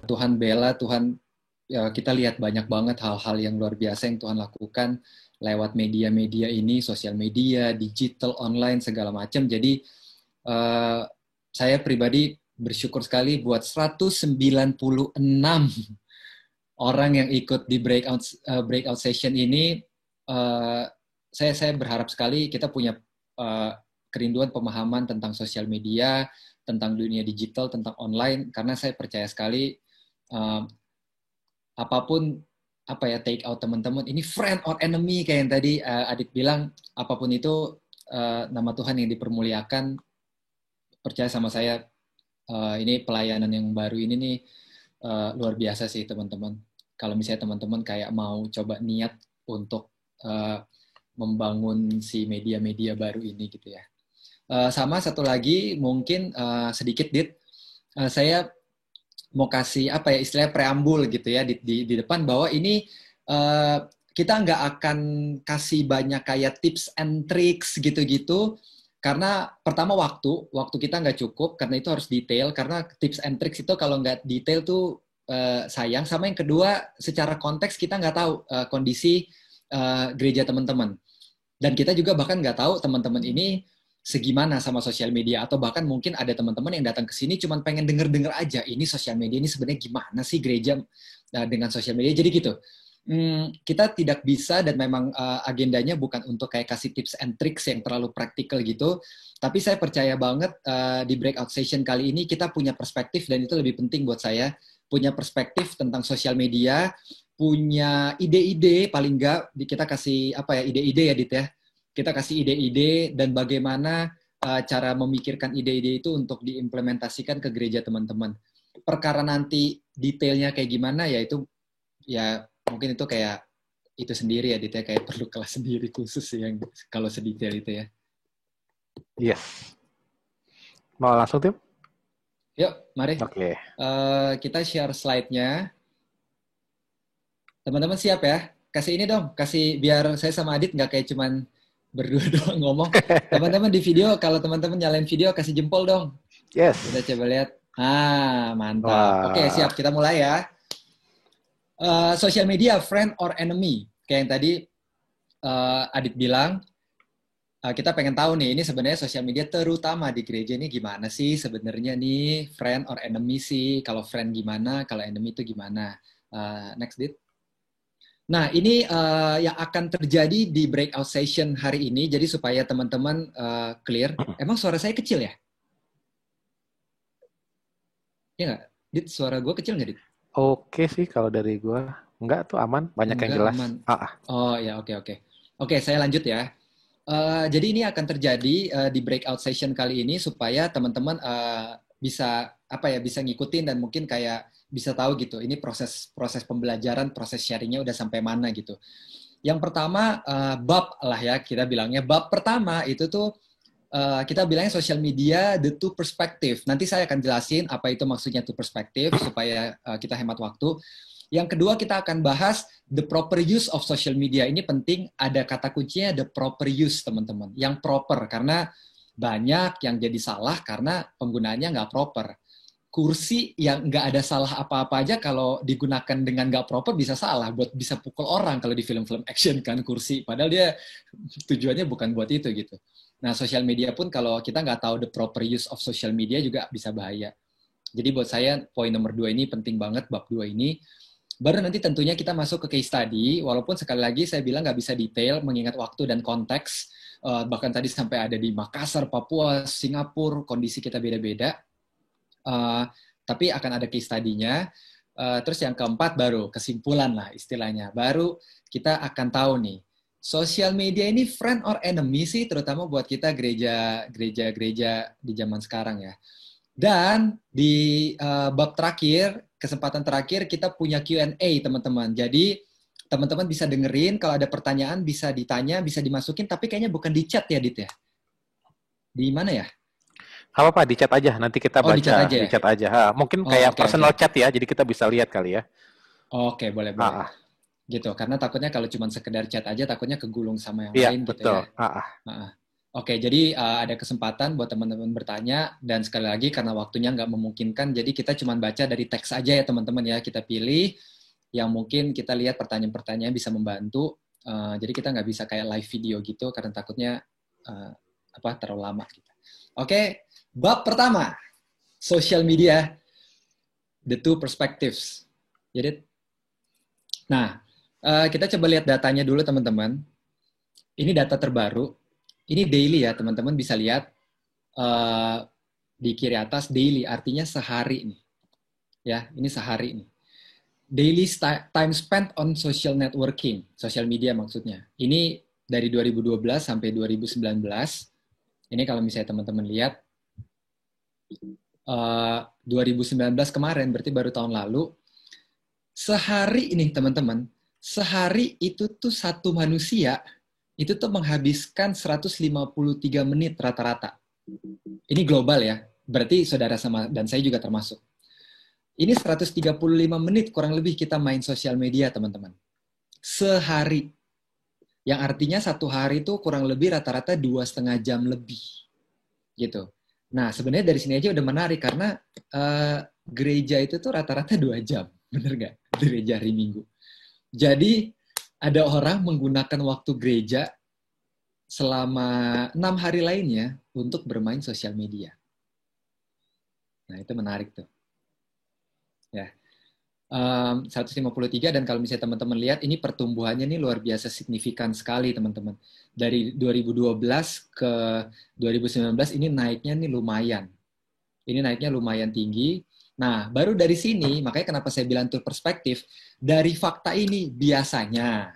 Tuhan bela, Tuhan kita lihat banyak banget hal-hal yang luar biasa yang Tuhan lakukan lewat media-media ini, sosial media, digital, online, segala macam. Jadi saya pribadi bersyukur sekali buat 196 orang yang ikut di breakout session ini. Saya berharap sekali kita punya kerinduan pemahaman tentang sosial media, tentang dunia digital, tentang online, karena saya percaya sekali apapun take out teman-teman, ini friend or enemy kayak yang tadi Adit bilang, apapun itu nama Tuhan yang dipermuliakan. Percaya sama saya, ini pelayanan yang baru ini nih luar biasa sih teman-teman. Kalau misalnya teman-teman kayak mau coba niat untuk membangun si media-media baru ini gitu ya. Sama satu lagi mungkin sedikit Dit, saya mau kasih istilahnya preambul gitu ya di depan, bahwa ini kita nggak akan kasih banyak kayak tips and tricks gitu-gitu, karena pertama waktu kita nggak cukup, karena itu harus detail, karena tips and tricks itu kalau nggak detail tuh sayang. Sama yang kedua, secara konteks kita nggak tahu kondisi gereja teman-teman, dan kita juga bahkan nggak tahu teman-teman ini segimana sama sosial media, atau bahkan mungkin ada teman-teman yang datang ke sini cuma pengen denger-denger aja, ini sosial media ini sebenarnya gimana sih gereja dengan sosial media. Jadi gitu, kita tidak bisa, dan memang agendanya bukan untuk kayak kasih tips and tricks yang terlalu praktikal gitu, tapi saya percaya banget di breakout session kali ini kita punya perspektif, dan itu lebih penting buat saya, punya perspektif tentang sosial media, punya ide-ide, paling nggak kita kasih ide-ide ya Dit ya. Kita kasih ide-ide dan bagaimana cara memikirkan ide-ide itu untuk diimplementasikan ke gereja teman-teman. Perkara nanti detailnya kayak gimana ya itu ya mungkin itu kayak itu sendiri ya Dit ya, kayak perlu kelas sendiri khusus yang kalau sedetail itu ya. Yes. Mau langsung Tim? Yuk, mari. Oke. Kita share slide-nya. Teman-teman siap ya? Kasih ini dong, kasih biar saya sama Adit nggak kayak cuman berdua doang ngomong. Teman-teman di video, kalau teman-teman nyalain video, kasih jempol dong. Yes. Kita coba lihat. Mantap. Oke, siap. Kita mulai ya. Social media, friend or enemy? Kayak yang tadi Adit bilang, kita pengen tahu nih, ini sebenarnya sosial media terutama di gereja ini gimana sih sebenarnya nih, friend or enemy sih? Kalau friend gimana, kalau enemy itu gimana? Next, Dit. Nah, ini yang akan terjadi di breakout session hari ini. Jadi supaya teman-teman clear. Emang suara saya kecil ya? Ya nggak? Dit, suara gue kecil nggak, Dit? Oke sih, kalau dari gue. Enggak tuh aman, banyak yang jelas. Aman. Oh ya, oke. Oke, saya lanjut ya. Jadi ini akan terjadi di breakout session kali ini supaya teman-teman bisa bisa ngikutin dan mungkin kayak bisa tahu gitu, ini proses pembelajaran, proses sharingnya udah sampai mana gitu. Yang pertama, bab lah ya, kita bilangnya. Bab pertama itu tuh, kita bilangnya social media, the two perspective. Nanti saya akan jelasin apa itu maksudnya two perspective, supaya kita hemat waktu. Yang kedua, kita akan bahas the proper use of social media. Ini penting, ada kata kuncinya the proper use, teman-teman. Yang proper, karena banyak yang jadi salah karena penggunaannya nggak proper. Kursi yang nggak ada salah apa-apa aja kalau digunakan dengan nggak proper bisa salah, bisa pukul orang kalau di film-film action kan kursi, padahal dia tujuannya bukan buat itu gitu. Nah, sosial media pun kalau kita nggak tahu the proper use of social media juga bisa bahaya. Jadi buat saya poin nomor 2 ini penting banget, bab 2 ini. Baru nanti tentunya kita masuk ke case study, walaupun sekali lagi saya bilang nggak bisa detail mengingat waktu dan konteks, bahkan tadi sampai ada di Makassar, Papua, Singapura, kondisi kita beda-beda. Tapi akan ada case study-nya. Terus yang keempat baru kesimpulan lah istilahnya. Baru kita akan tahu nih, sosial media ini friend or enemy sih, terutama buat kita gereja di zaman sekarang ya. Dan di bab terakhir, kesempatan terakhir kita punya Q&A teman-teman. Jadi teman-teman bisa dengerin, kalau ada pertanyaan bisa ditanya, bisa dimasukin, tapi kayaknya bukan di chat ya, Dit ya? Di mana ya? Apa-apa, di chat aja. Nanti kita baca. Di chat aja. Mungkin kayak personal chat ya, jadi kita bisa lihat kali ya. Oke, boleh. Gitu, karena takutnya kalau cuma sekedar chat aja, takutnya kegulung sama yang lain betul. gitu ya. Oke, jadi ada kesempatan buat teman-teman bertanya, dan sekali lagi karena waktunya nggak memungkinkan, jadi kita cuma baca dari teks aja ya teman-teman ya. Kita pilih yang mungkin kita lihat pertanyaan-pertanyaan bisa membantu. Jadi kita nggak bisa kayak live video gitu karena takutnya terlalu lama. Gitu. Oke, bab pertama, social media, the two perspectives. Jadi, nah kita coba lihat datanya dulu teman-teman. Ini data terbaru. Ini daily ya, teman-teman bisa lihat di kiri atas daily, artinya sehari nih. Ya, ini sehari nih. Daily time spent on social networking, social media maksudnya. Ini dari 2012 sampai 2019. Ini kalau misalnya teman-teman lihat 2019 kemarin, berarti baru tahun lalu. Sehari ini teman-teman, sehari itu tuh satu manusia itu tuh menghabiskan 153 menit rata-rata. Ini global ya, berarti saudara sama dan saya juga termasuk. Ini 135 menit kurang lebih kita main sosial media, teman-teman. Sehari. Yang artinya satu hari itu kurang lebih rata-rata 2,5 jam lebih. Gitu. Nah, sebenarnya dari sini aja udah menarik, karena gereja itu tuh rata-rata 2 jam. Bener nggak? Gereja hari Minggu. Jadi, ada orang menggunakan waktu gereja selama 6 hari lainnya untuk bermain sosial media. Nah, itu menarik tuh. Ya. 153, dan kalau misalnya teman-teman lihat, ini pertumbuhannya nih luar biasa signifikan sekali, teman-teman. Dari 2012 ke 2019 ini naiknya nih lumayan. Ini naiknya lumayan tinggi. Nah, baru dari sini, makanya kenapa saya bilang tuh perspektif, dari fakta ini biasanya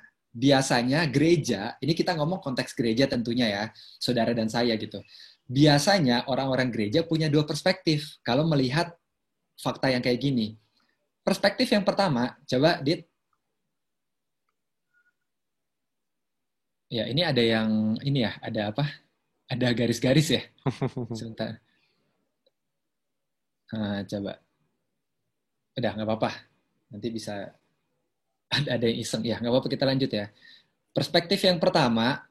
gereja, ini kita ngomong konteks gereja tentunya ya, saudara dan saya gitu. Biasanya orang-orang gereja punya dua perspektif kalau melihat fakta yang kayak gini. Perspektif yang pertama, coba Dit. Ya, ini ada yang, ini ya, ada apa? Ada garis-garis ya? Sebentar. Coba. Udah, nggak apa-apa. Nanti bisa ada yang iseng. Ya, nggak apa-apa, kita lanjut ya. Perspektif yang pertama,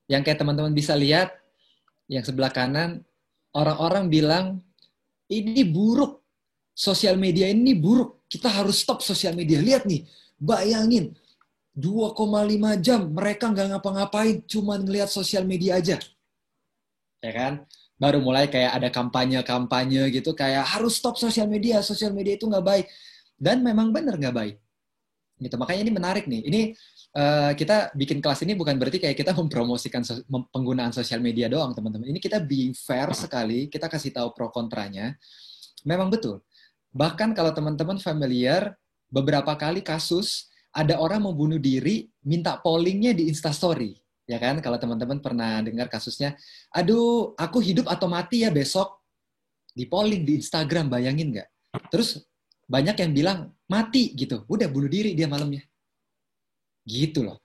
yang kayak teman-teman bisa lihat, yang sebelah kanan, orang-orang bilang, ini buruk. Sosial media ini buruk. Kita harus stop sosial media. Lihat nih, bayangin. 2,5 jam mereka nggak ngapa-ngapain, cuma ngelihat sosial media aja. Ya kan? Baru mulai kayak ada kampanye-kampanye gitu, kayak harus stop sosial media itu nggak baik. Dan memang benar nggak baik. Gitu. Makanya ini menarik nih. Ini kita bikin kelas ini bukan berarti kayak kita mempromosikan penggunaan sosial media doang, teman-teman. Ini kita being fair sekali, kita kasih tahu pro kontranya. Memang betul. Bahkan kalau teman-teman familiar, beberapa kali kasus ada orang mau bunuh diri, minta pollingnya di Instastory. Ya kan, kalau teman-teman pernah dengar kasusnya, aduh, aku hidup atau mati ya besok, di polling di Instagram, bayangin nggak? Terus banyak yang bilang, mati gitu, udah bunuh diri dia malamnya. Gitu loh.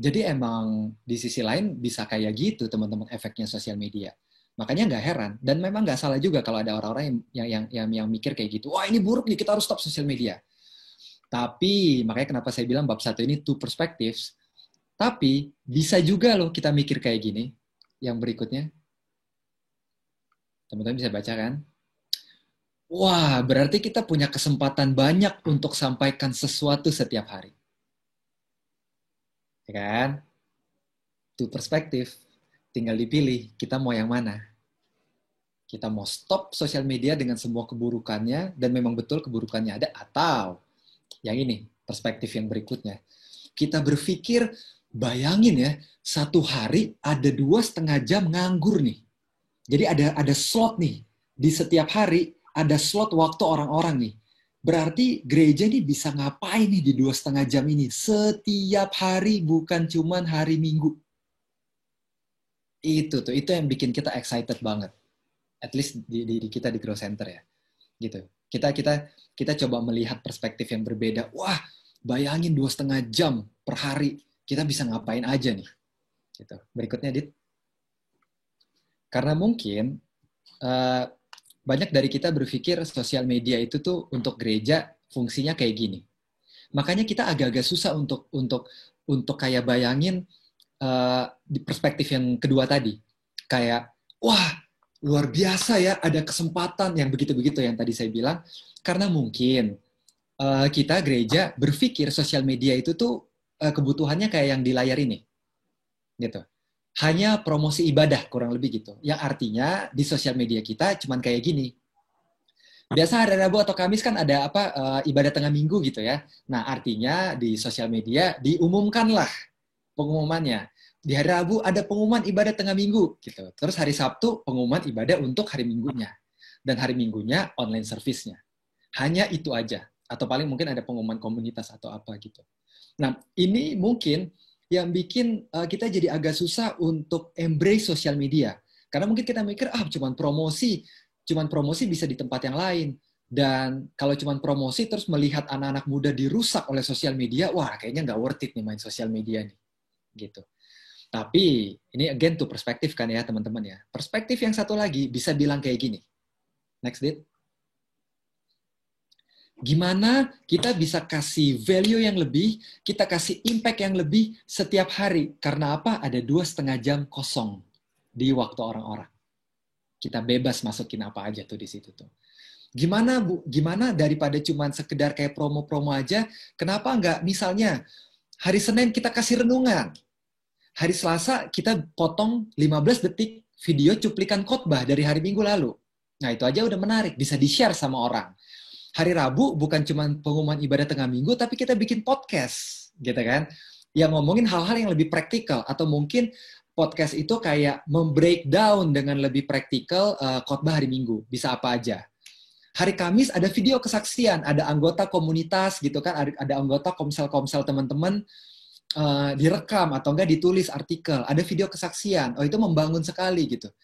Jadi emang di sisi lain bisa kayak gitu teman-teman efeknya sosial media. Makanya nggak heran, dan memang nggak salah juga kalau ada orang-orang yang mikir kayak gitu, wah ini buruk nih, kita harus stop sosial media. Tapi makanya kenapa saya bilang bab 1 ini two perspectives. Tapi bisa juga loh kita mikir kayak gini. Yang berikutnya. Teman-teman bisa baca kan? Wah, berarti kita punya kesempatan banyak untuk sampaikan sesuatu setiap hari. Ya kan? Two perspektif. Tinggal dipilih, kita mau yang mana. Kita mau stop sosial media dengan semua keburukannya, dan memang betul keburukannya ada, atau yang ini, perspektif yang berikutnya. Kita berpikir, bayangin ya, satu hari ada 2,5 jam nganggur nih. Jadi ada slot nih, di setiap hari ada slot waktu orang-orang nih. Berarti gereja ini bisa ngapain nih di 2,5 jam ini? Setiap hari, bukan cuman hari Minggu. Itu yang bikin kita excited banget. At least di kita di Grow Center ya. Gitu. Kita coba melihat perspektif yang berbeda. Wah, bayangin 2,5 jam per hari, kita bisa ngapain aja nih. Gitu. Berikutnya, Dit. Karena mungkin banyak dari kita berpikir sosial media itu tuh untuk gereja fungsinya kayak gini. Makanya kita agak-agak susah untuk kayak bayangin di perspektif yang kedua tadi. Kayak, wah, luar biasa ya, ada kesempatan yang begitu-begitu yang tadi saya bilang. Karena mungkin kita gereja berpikir sosial media itu tuh kebutuhannya kayak yang di layar ini, gitu. Hanya promosi ibadah kurang lebih gitu. Yang artinya di sosial media kita cuman kayak gini. Biasa hari Rabu atau Kamis kan ada apa ibadah tengah minggu gitu ya. Nah, artinya di sosial media diumumkanlah pengumumannya. Di hari Rabu ada pengumuman ibadah tengah minggu gitu. Terus hari Sabtu pengumuman ibadah untuk hari Minggunya. Dan hari Minggunya online service-nya. Hanya itu aja. Atau paling mungkin ada pengumuman komunitas atau apa gitu. Nah, ini mungkin yang bikin kita jadi agak susah untuk embrace sosial media. Karena mungkin kita mikir, cuman promosi bisa di tempat yang lain. Dan kalau cuman promosi terus melihat anak-anak muda dirusak oleh sosial media, wah kayaknya nggak worth it nih main sosial media nih. Gitu. Tapi ini again tuh perspektif kan ya teman-teman ya. Perspektif yang satu lagi bisa bilang kayak gini. Next Dit. Gimana kita bisa kasih value yang lebih, kita kasih impact yang lebih setiap hari. Karena apa? Ada 2,5 jam kosong di waktu orang-orang. Kita bebas masukin apa aja tuh di situ tuh. Gimana Bu? Gimana daripada cuman sekedar kayak promo-promo aja, kenapa nggak misalnya hari Senin kita kasih renungan, hari Selasa kita potong 15 detik video cuplikan khotbah dari hari Minggu lalu. Nah itu aja udah menarik, bisa di-share sama orang. Hari Rabu bukan cuma pengumuman ibadah tengah minggu, tapi kita bikin podcast, gitu kan? Yang ngomongin hal-hal yang lebih praktikal, atau mungkin podcast itu kayak membreakdown dengan lebih praktikal khotbah hari Minggu, bisa apa aja. Hari Kamis ada video kesaksian, ada anggota komunitas gitu kan, ada anggota komsel-komsel teman-teman direkam atau enggak ditulis artikel, ada video kesaksian, oh itu membangun sekali gitu.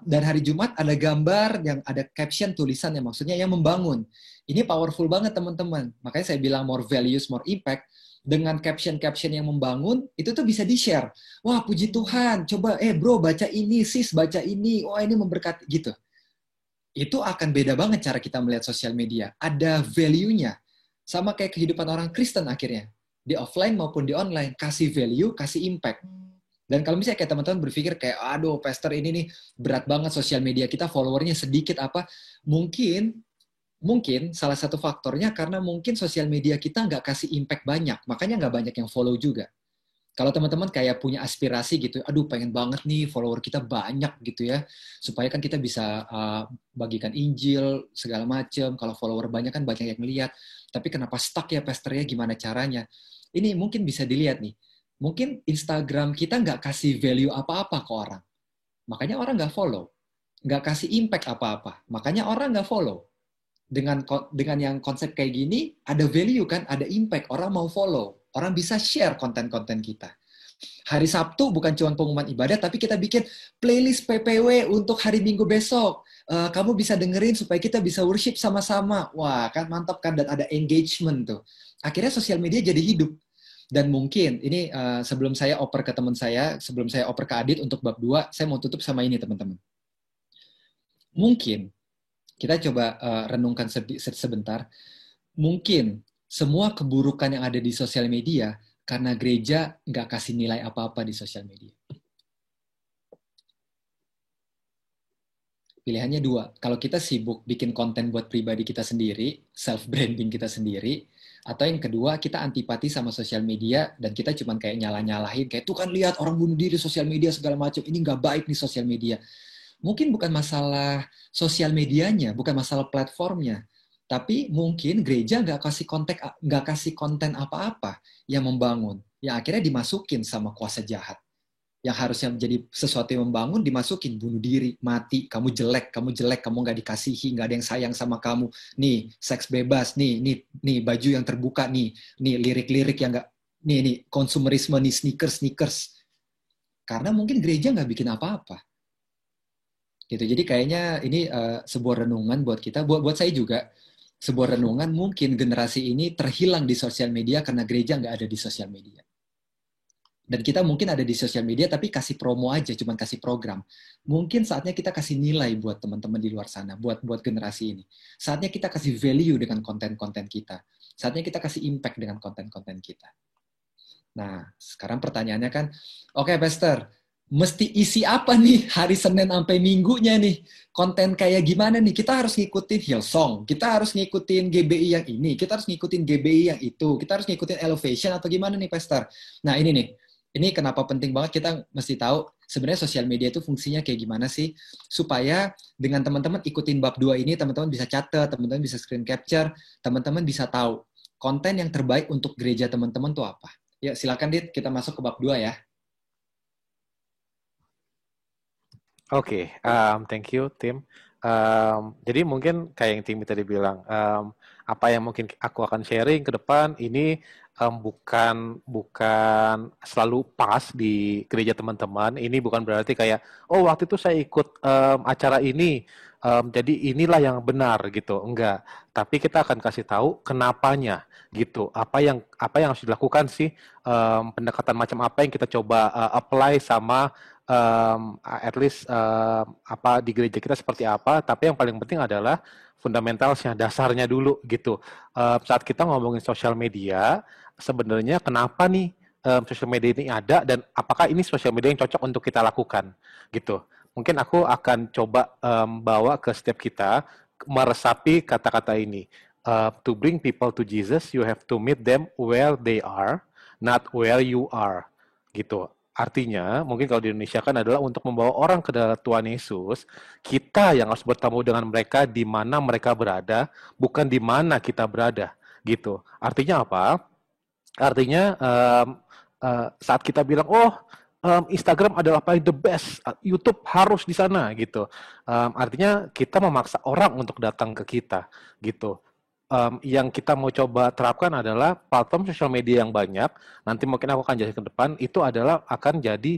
Dan hari Jumat ada gambar yang ada caption tulisan yang maksudnya yang membangun. Ini powerful banget teman-teman. Makanya saya bilang more values, more impact. Dengan caption-caption yang membangun, itu tuh bisa di-share. Wah puji Tuhan, coba bro baca ini, sis baca ini, wah ini memberkati gitu. Itu akan beda banget cara kita melihat sosial media. Ada value-nya. Sama kayak kehidupan orang Kristen akhirnya. Di offline maupun di online, kasih value, kasih impact. Dan kalau misalnya kayak teman-teman berpikir kayak, aduh pastor ini nih berat banget sosial media kita, followernya sedikit apa, mungkin salah satu faktornya karena mungkin sosial media kita nggak kasih impact banyak, makanya nggak banyak yang follow juga. Kalau teman-teman kayak punya aspirasi gitu, aduh pengen banget nih follower kita banyak gitu ya, supaya kan kita bisa bagikan Injil segala macam. Kalau follower banyak kan banyak yang lihat, tapi kenapa stuck ya pastornya, gimana caranya? Ini mungkin bisa dilihat nih. Mungkin Instagram kita nggak kasih value apa-apa ke orang. Makanya orang nggak follow. Nggak kasih impact apa-apa. Makanya orang nggak follow. Dengan yang konsep kayak gini, ada value kan, ada impact. Orang mau follow. Orang bisa share konten-konten kita. Hari Sabtu bukan cuma pengumuman ibadah, tapi kita bikin playlist PPW untuk hari Minggu besok. Kamu bisa dengerin supaya kita bisa worship sama-sama. Wah, kan mantap kan, dan ada engagement tuh. Akhirnya sosial media jadi hidup. Dan mungkin ini sebelum saya oper ke teman saya, sebelum saya oper ke Adit untuk bab 2, saya mau tutup sama ini teman-teman. Mungkin kita coba renungkan sebentar. Mungkin semua keburukan yang ada di sosial media karena gereja nggak kasih nilai apa-apa di sosial media. Pilihannya dua. Kalau kita sibuk bikin konten buat pribadi kita sendiri, self-branding kita sendiri, atau yang kedua, kita antipati sama sosial media dan kita cuma kayak nyalah-nyalahin, kayak tuh kan lihat orang bunuh diri sosial media segala macam, ini nggak baik nih sosial media. Mungkin bukan masalah sosial medianya, bukan masalah platformnya, tapi mungkin gereja nggak kasih konten apa-apa yang membangun, yang akhirnya dimasukin sama kuasa jahat. Yang harusnya menjadi sesuatu yang membangun, dimasukin bunuh diri, mati, kamu jelek, kamu nggak dikasihi, nggak ada yang sayang sama kamu. Nih, seks bebas, nih baju yang terbuka, nih lirik-lirik yang nggak, nih konsumerisme, nih sneakers. Karena mungkin gereja nggak bikin apa-apa. Gitu. Jadi kayaknya ini sebuah renungan buat kita, buat saya juga sebuah renungan. Mungkin generasi ini terhilang di sosial media karena gereja nggak ada di sosial media. Dan kita mungkin ada di sosial media tapi kasih promo aja, cuman kasih program. Mungkin saatnya kita kasih nilai buat teman-teman di luar sana, buat generasi ini. Saatnya kita kasih value dengan konten-konten kita. Saatnya kita kasih impact dengan konten-konten kita. Nah, sekarang pertanyaannya kan, oke, Pastor, mesti isi apa nih hari Senin sampai Minggunya nih? Konten kayak gimana nih? Kita harus ngikutin Hillsong, kita harus ngikutin GBI yang ini, kita harus ngikutin GBI yang itu, kita harus ngikutin Elevation atau gimana nih, Pastor? Nah, ini nih. Ini kenapa penting banget kita mesti tahu sebenarnya sosial media itu fungsinya kayak gimana sih? Supaya dengan teman-teman ikutin bab 2 ini, teman-teman bisa catat, teman-teman bisa screen capture, teman-teman bisa tahu konten yang terbaik untuk gereja teman-teman tuh apa. Ya, silakan Dit, kita masuk ke bab 2 ya. Oke, thank you, Tim. Jadi mungkin kayak yang Tim tadi bilang, apa yang mungkin aku akan sharing ke depan ini bukan bukan selalu pas di gereja teman-teman. Ini bukan berarti kayak, oh waktu itu saya ikut acara ini, jadi inilah yang benar gitu. Enggak. Tapi kita akan kasih tahu kenapanya gitu. Apa yang harus dilakukan sih? Pendekatan macam apa yang kita coba apply sama at least apa di gereja kita seperti apa, tapi yang paling penting adalah fundamentalnya, dasarnya dulu gitu. Saat kita ngomongin sosial media, sebenarnya kenapa nih sosial media ini ada dan apakah ini sosial media yang cocok untuk kita lakukan gitu. Mungkin aku akan coba bawa ke step kita meresapi kata-kata ini. To bring people to Jesus, you have to meet them where they are, not where you are gitu. Artinya, mungkin kalau di Indonesia kan adalah untuk membawa orang ke dalam Tuhan Yesus, kita yang harus bertemu dengan mereka di mana mereka berada, bukan di mana kita berada, gitu. Artinya apa? Artinya saat kita bilang, oh Instagram adalah paling the best, YouTube harus di sana, gitu. Artinya kita memaksa orang untuk datang ke kita, gitu. Yang kita mau coba terapkan adalah platform sosial media yang banyak. Nanti mungkin aku akan jelaskan ke depan. Itu adalah akan jadi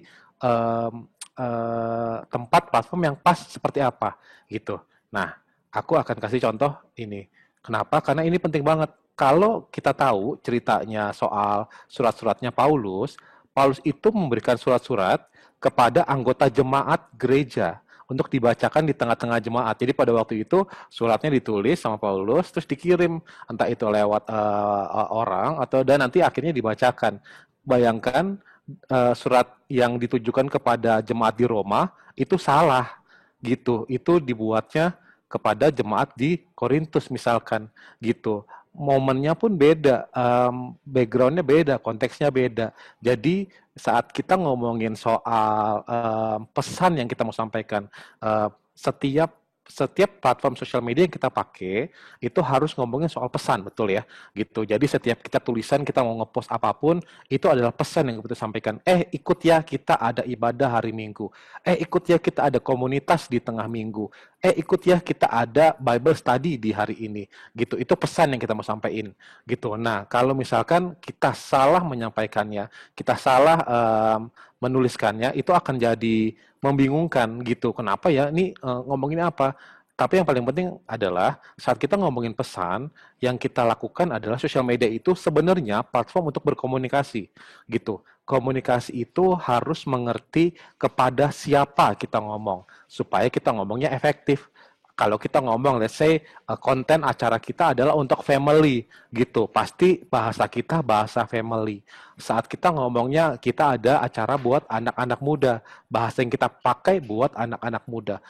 tempat platform yang pas seperti apa, gitu. Nah, aku akan kasih contoh ini. Kenapa? Karena ini penting banget. Kalau kita tahu ceritanya soal surat-suratnya Paulus, Paulus itu memberikan surat-surat kepada anggota jemaat gereja untuk dibacakan di tengah-tengah jemaat. Jadi pada waktu itu suratnya ditulis sama Paulus, terus dikirim entah itu lewat orang atau dan nanti akhirnya dibacakan. Bayangkan surat yang ditujukan kepada jemaat di Roma itu salah gitu. Itu dibuatnya kepada jemaat di Korintus misalkan gitu. Momennya pun beda, backgroundnya beda, konteksnya beda. Jadi saat kita ngomongin soal pesan yang kita mau sampaikan, setiap setiap platform sosial media yang kita pakai itu harus ngomongin soal pesan, betul ya, gitu. Jadi setiap kita tulisan kita mau ngepost apapun itu adalah pesan yang kita sampaikan. Ikut ya kita ada ibadah hari Minggu. Ikut ya kita ada komunitas di tengah minggu. Ikut ya kita ada Bible study di hari ini, gitu. Itu pesan yang kita mau sampaikan, gitu. Nah, kalau misalkan kita salah menyampaikannya, kita salah menuliskannya, itu akan jadi membingungkan gitu. Kenapa ya? Ini ngomongin apa? Tapi yang paling penting adalah saat kita ngomongin pesan, yang kita lakukan adalah sosial media itu sebenarnya platform untuk berkomunikasi gitu. Komunikasi itu harus mengerti kepada siapa kita ngomong supaya kita ngomongnya efektif. Kalau kita ngomong, let's say, konten acara kita adalah untuk family, gitu. Pasti bahasa kita bahasa family. Saat kita ngomongnya, kita ada acara buat anak-anak muda. Bahasa yang kita pakai buat anak-anak muda.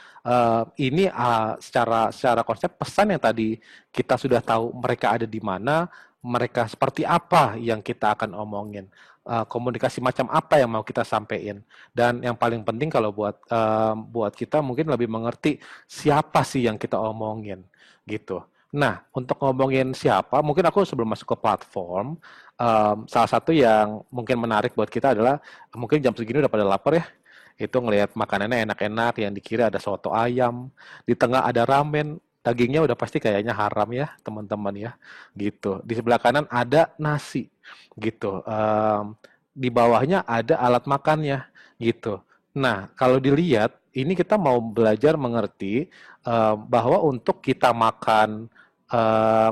Ini secara konsep pesan yang tadi kita sudah tahu mereka ada di mana, mereka seperti apa yang kita akan omongin. Komunikasi macam apa yang mau kita sampaikan. Dan yang paling penting kalau buat kita mungkin lebih mengerti siapa sih yang kita omongin gitu. Nah, untuk ngomongin siapa, mungkin aku sebelum masuk ke platform, salah satu yang mungkin menarik buat kita adalah mungkin jam segini udah pada lapar ya. Itu ngelihat makanannya enak-enak, yang dikira ada soto ayam, di tengah ada ramen, dagingnya udah pasti kayaknya haram ya teman-teman ya, gitu. Di sebelah kanan ada nasi, gitu. Di bawahnya ada alat makannya, gitu. Nah, kalau dilihat, ini kita mau belajar mengerti bahwa untuk kita makan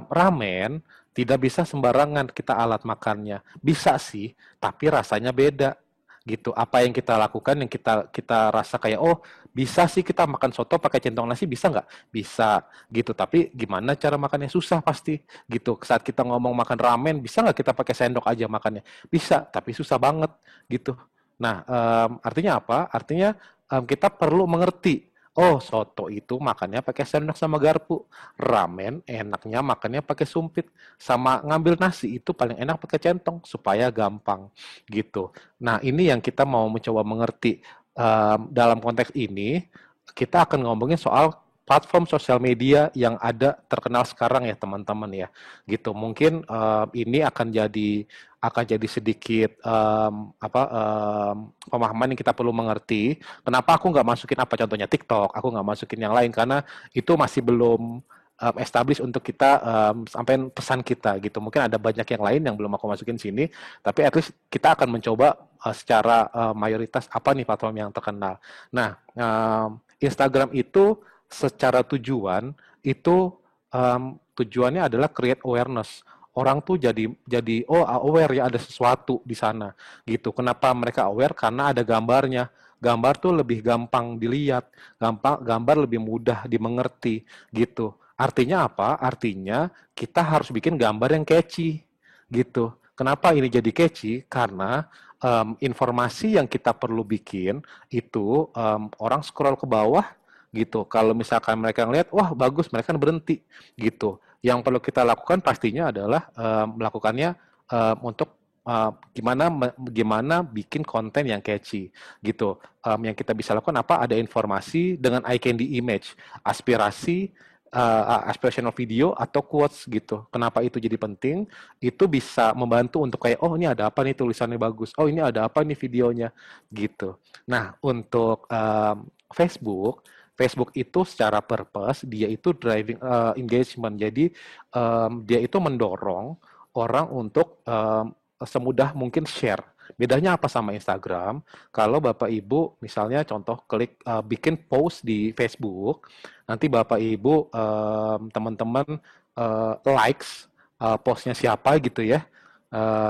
ramen, tidak bisa sembarangan kita alat makannya. Bisa sih, tapi rasanya beda gitu. Apa yang kita lakukan yang kita rasa kayak oh bisa sih kita makan soto pakai centong nasi bisa nggak? Bisa gitu. Tapi gimana cara makannya susah pasti gitu. Saat kita ngomong makan ramen bisa nggak kita pakai sendok aja makannya? Bisa, tapi susah banget gitu. Nah, artinya apa? Artinya kita perlu mengerti. Oh, soto itu makannya pakai sendok sama garpu. Ramen enaknya makannya pakai sumpit. Sama ngambil nasi itu paling enak pakai centong supaya gampang gitu. Nah, ini yang kita mau mencoba mengerti. Dalam konteks ini, kita akan ngomongin soal platform sosial media yang ada terkenal sekarang ya teman-teman ya gitu. Mungkin ini akan jadi sedikit pemahaman yang kita perlu mengerti. Kenapa aku nggak masukin apa contohnya TikTok, aku nggak masukin yang lain karena itu masih belum establish untuk kita sampai pesan kita gitu. Mungkin ada banyak yang lain yang belum aku masukin sini, tapi at least kita akan mencoba secara mayoritas apa nih platform yang terkenal. Nah, Instagram itu secara tujuan itu tujuannya adalah create awareness. Orang tuh jadi oh aware ya ada sesuatu di sana gitu. Kenapa mereka aware? Karena ada gambarnya. Gambar tuh lebih gampang dilihat, gambar lebih mudah dimengerti gitu. Artinya apa? Artinya kita harus bikin gambar yang catchy gitu. Kenapa ini jadi catchy? Karena informasi yang kita perlu bikin itu orang scroll ke bawah gitu. Kalau misalkan mereka ngelihat, wah bagus, mereka kan berhenti gitu. Yang perlu kita lakukan pastinya adalah melakukannya untuk gimana bikin konten yang catchy gitu. Yang kita bisa lakukan apa? Ada informasi dengan eye candy image, aspirasi, aspirational video atau quotes gitu. Kenapa itu jadi penting? Itu bisa membantu untuk kayak, oh ini ada apa nih tulisannya bagus, oh ini ada apa nih videonya gitu. Nah untuk Facebook, Facebook itu secara purpose dia itu driving engagement. Jadi dia itu mendorong orang untuk semudah mungkin share. Bedanya apa sama Instagram? Kalau Bapak Ibu misalnya contoh klik bikin post di Facebook, nanti Bapak Ibu teman-teman likes postnya siapa gitu ya.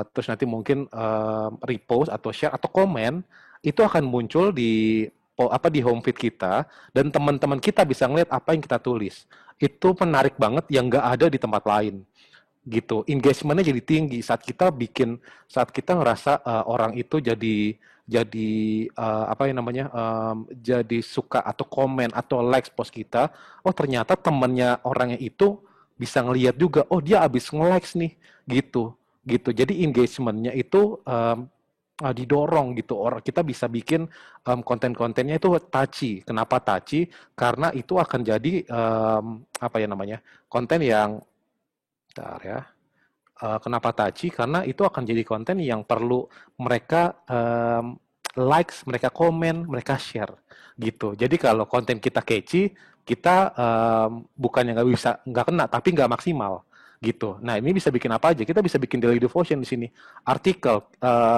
Terus nanti mungkin repost atau share atau komen itu akan muncul di home feed kita dan teman-teman kita bisa ngeliat apa yang kita tulis. Itu menarik banget yang nggak ada di tempat lain gitu. Engagementnya jadi tinggi saat kita ngerasa orang itu jadi apa yang namanya jadi suka atau komen atau likes post kita. Oh ternyata temennya orangnya itu bisa ngelihat juga. Oh dia abis nge-likes nih gitu gitu. Jadi engagementnya itu didorong gitu. Orang kita bisa bikin konten-kontennya itu touchy. Kenapa touchy? Karena itu akan jadi apa ya namanya konten yang bentar ya. Kenapa touchy? Karena itu akan jadi konten yang perlu mereka likes, mereka komen, mereka share gitu. Jadi kalau konten kita catchy, kita bukannya nggak kena, tapi nggak maksimal gitu. Nah ini bisa bikin apa aja? Kita bisa bikin daily devotion di sini, artikel,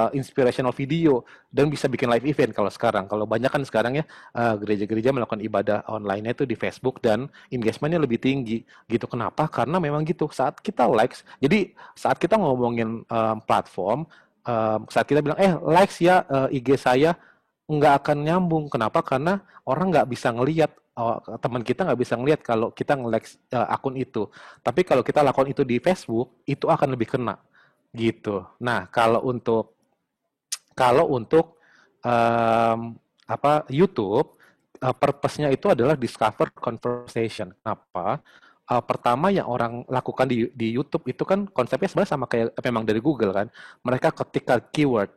inspirational video, dan bisa bikin live event kalau sekarang. Kalau banyak kan sekarang ya gereja-gereja melakukan ibadah online itu di Facebook dan engagementnya lebih tinggi gitu. Kenapa? Karena memang gitu. Saat kita likes, jadi saat kita ngomongin platform, saat kita bilang likes ya IG saya nggak akan nyambung. Kenapa? Karena orang nggak bisa ngelihat, teman kita nggak bisa ngelihat kalau kita nge-like akun itu. Tapi kalau kita lakukan itu di Facebook, itu akan lebih kena gitu. Nah, kalau untuk YouTube, purpose-nya itu adalah discover conversation. Kenapa? Pertama yang orang lakukan di YouTube itu kan konsepnya sebenarnya sama kayak memang dari Google kan. Mereka ketika keyword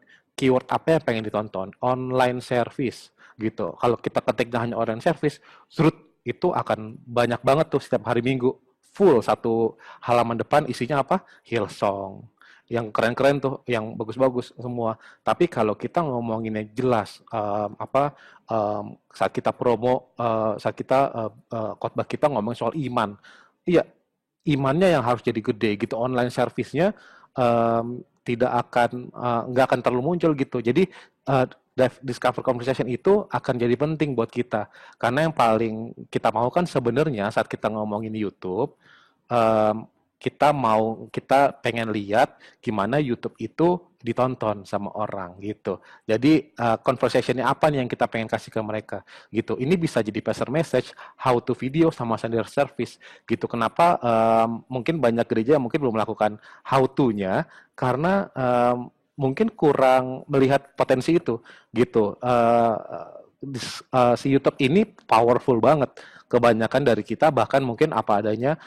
apa yang pengen ditonton, online service gitu. Kalau kita ketik hanya online service, serut itu akan banyak banget tuh setiap hari Minggu full satu halaman depan isinya apa? Hillsong. Yang keren-keren tuh, yang bagus-bagus semua. Tapi kalau kita ngomonginnya jelas, saat kita promo, saat kita khotbah kita ngomong soal iman, iya imannya yang harus jadi gede gitu. Online service-nya tidak akan nggak akan terlalu muncul gitu. Jadi discover conversation itu akan jadi penting buat kita karena yang paling kita mau kan sebenarnya saat kita ngomongin YouTube um, kita pengen lihat gimana YouTube itu ditonton sama orang gitu. Jadi conversationnya apa nih yang kita pengen kasih ke mereka gitu. Ini bisa jadi passer message, how to video sama sender service gitu. Kenapa mungkin banyak gereja yang mungkin belum melakukan how to-nya karena mungkin kurang melihat potensi itu gitu. Si YouTube ini powerful banget. Kebanyakan dari kita bahkan mungkin apa adanya,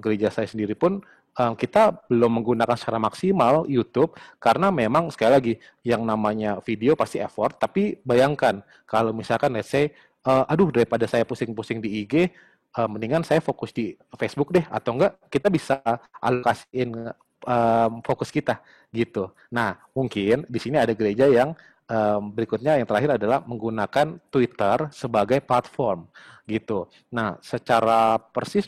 gereja saya sendiri pun kita belum menggunakan secara maksimal YouTube karena memang sekali lagi yang namanya video pasti effort. Tapi bayangkan kalau misalkan let's say, aduh daripada saya pusing-pusing di IG, mendingan saya fokus di Facebook deh, atau enggak kita bisa alokasiin fokus kita gitu. Nah, mungkin di sini ada gereja yang berikutnya yang terakhir adalah menggunakan Twitter sebagai platform gitu. Nah, secara persis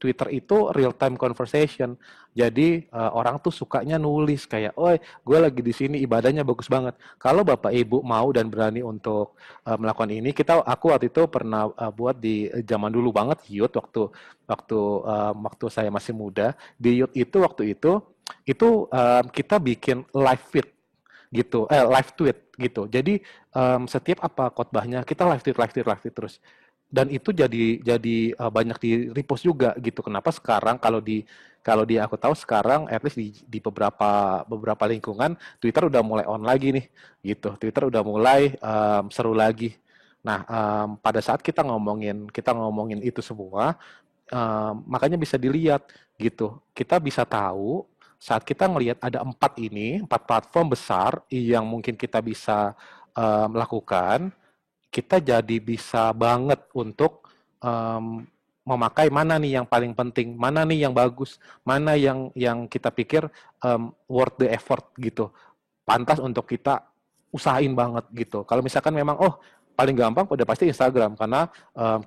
Twitter itu real time conversation. Jadi orang tuh sukanya nulis kayak, "Oi, gue lagi di sini ibadahnya bagus banget." Kalau Bapak Ibu mau dan berani untuk melakukan ini, aku waktu itu pernah buat di zaman dulu banget youth waktu waktu waktu saya masih muda. Di youth itu waktu itu kita bikin live feed gitu, live tweet gitu. Jadi setiap apa khotbahnya kita live tweet terus. Dan itu jadi banyak di repost juga gitu. Kenapa sekarang kalau di aku tahu sekarang at least di beberapa lingkungan Twitter udah mulai on lagi nih gitu. Twitter udah mulai seru lagi. Nah, pada saat kita ngomongin itu semua, makanya bisa dilihat gitu. Kita bisa tahu saat kita ngelihat ada empat platform besar yang mungkin kita bisa lakukan, kita jadi bisa banget untuk memakai mana nih yang paling penting, mana nih yang bagus, mana yang kita pikir worth the effort gitu, pantas untuk kita usahain banget gitu. Kalau misalkan memang paling gampang udah pasti Instagram karena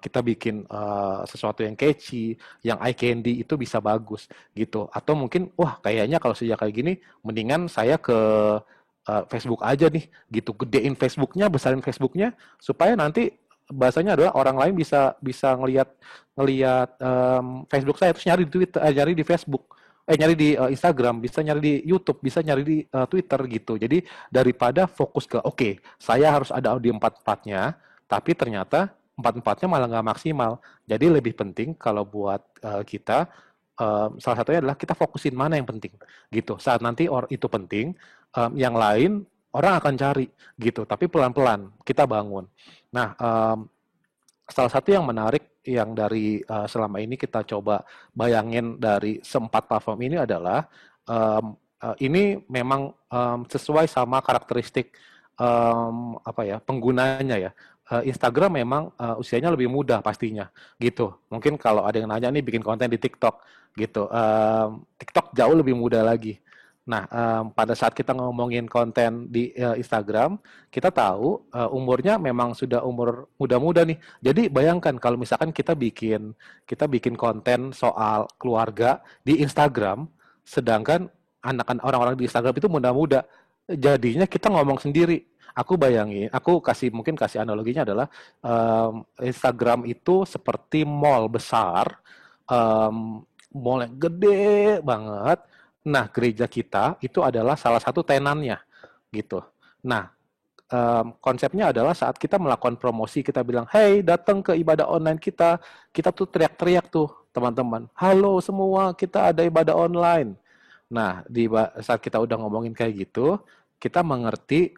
kita bikin sesuatu yang catchy, yang eye candy itu bisa bagus gitu. Atau mungkin wah kayaknya kalau sejak kayak gini mendingan saya ke Facebook aja nih gitu, gedein Facebooknya, besarin Facebooknya supaya nanti bahasanya adalah orang lain bisa bisa ngelihat Facebook saya terus nyari di Twitter, nyari di Facebook, nyari di Instagram, bisa nyari di YouTube, bisa nyari di Twitter gitu. Jadi daripada fokus ke oke, saya harus ada di empat-empatnya, tapi ternyata empat-empatnya malah nggak maksimal. Jadi lebih penting kalau buat kita, salah satunya adalah kita fokusin mana yang penting gitu. Saat nanti itu penting, yang lain orang akan cari gitu. Tapi pelan-pelan kita bangun. Nah, salah satu yang menarik yang dari selama ini kita coba bayangin dari seempat platform ini adalah ini memang sesuai sama karakteristik apa ya penggunanya ya. Instagram memang usianya lebih muda pastinya gitu. Mungkin kalau ada yang nanya nih bikin konten di TikTok gitu, TikTok jauh lebih muda lagi. Nah, pada saat kita ngomongin konten di Instagram, kita tahu umurnya memang sudah umur muda-muda nih. Jadi bayangkan kalau misalkan kita bikin konten soal keluarga di Instagram, sedangkan anak-anak orang-orang di Instagram itu muda-muda. Jadinya kita ngomong sendiri. Mungkin kasih analoginya adalah Instagram itu seperti mall besar, mall yang gede banget. Nah, gereja kita itu adalah salah satu tenannya, gitu. Nah, konsepnya adalah saat kita melakukan promosi, kita bilang, hey, datang ke ibadah online kita tuh teriak-teriak tuh, teman-teman. Halo semua, kita ada ibadah online. Nah, saat kita udah ngomongin kayak gitu, kita mengerti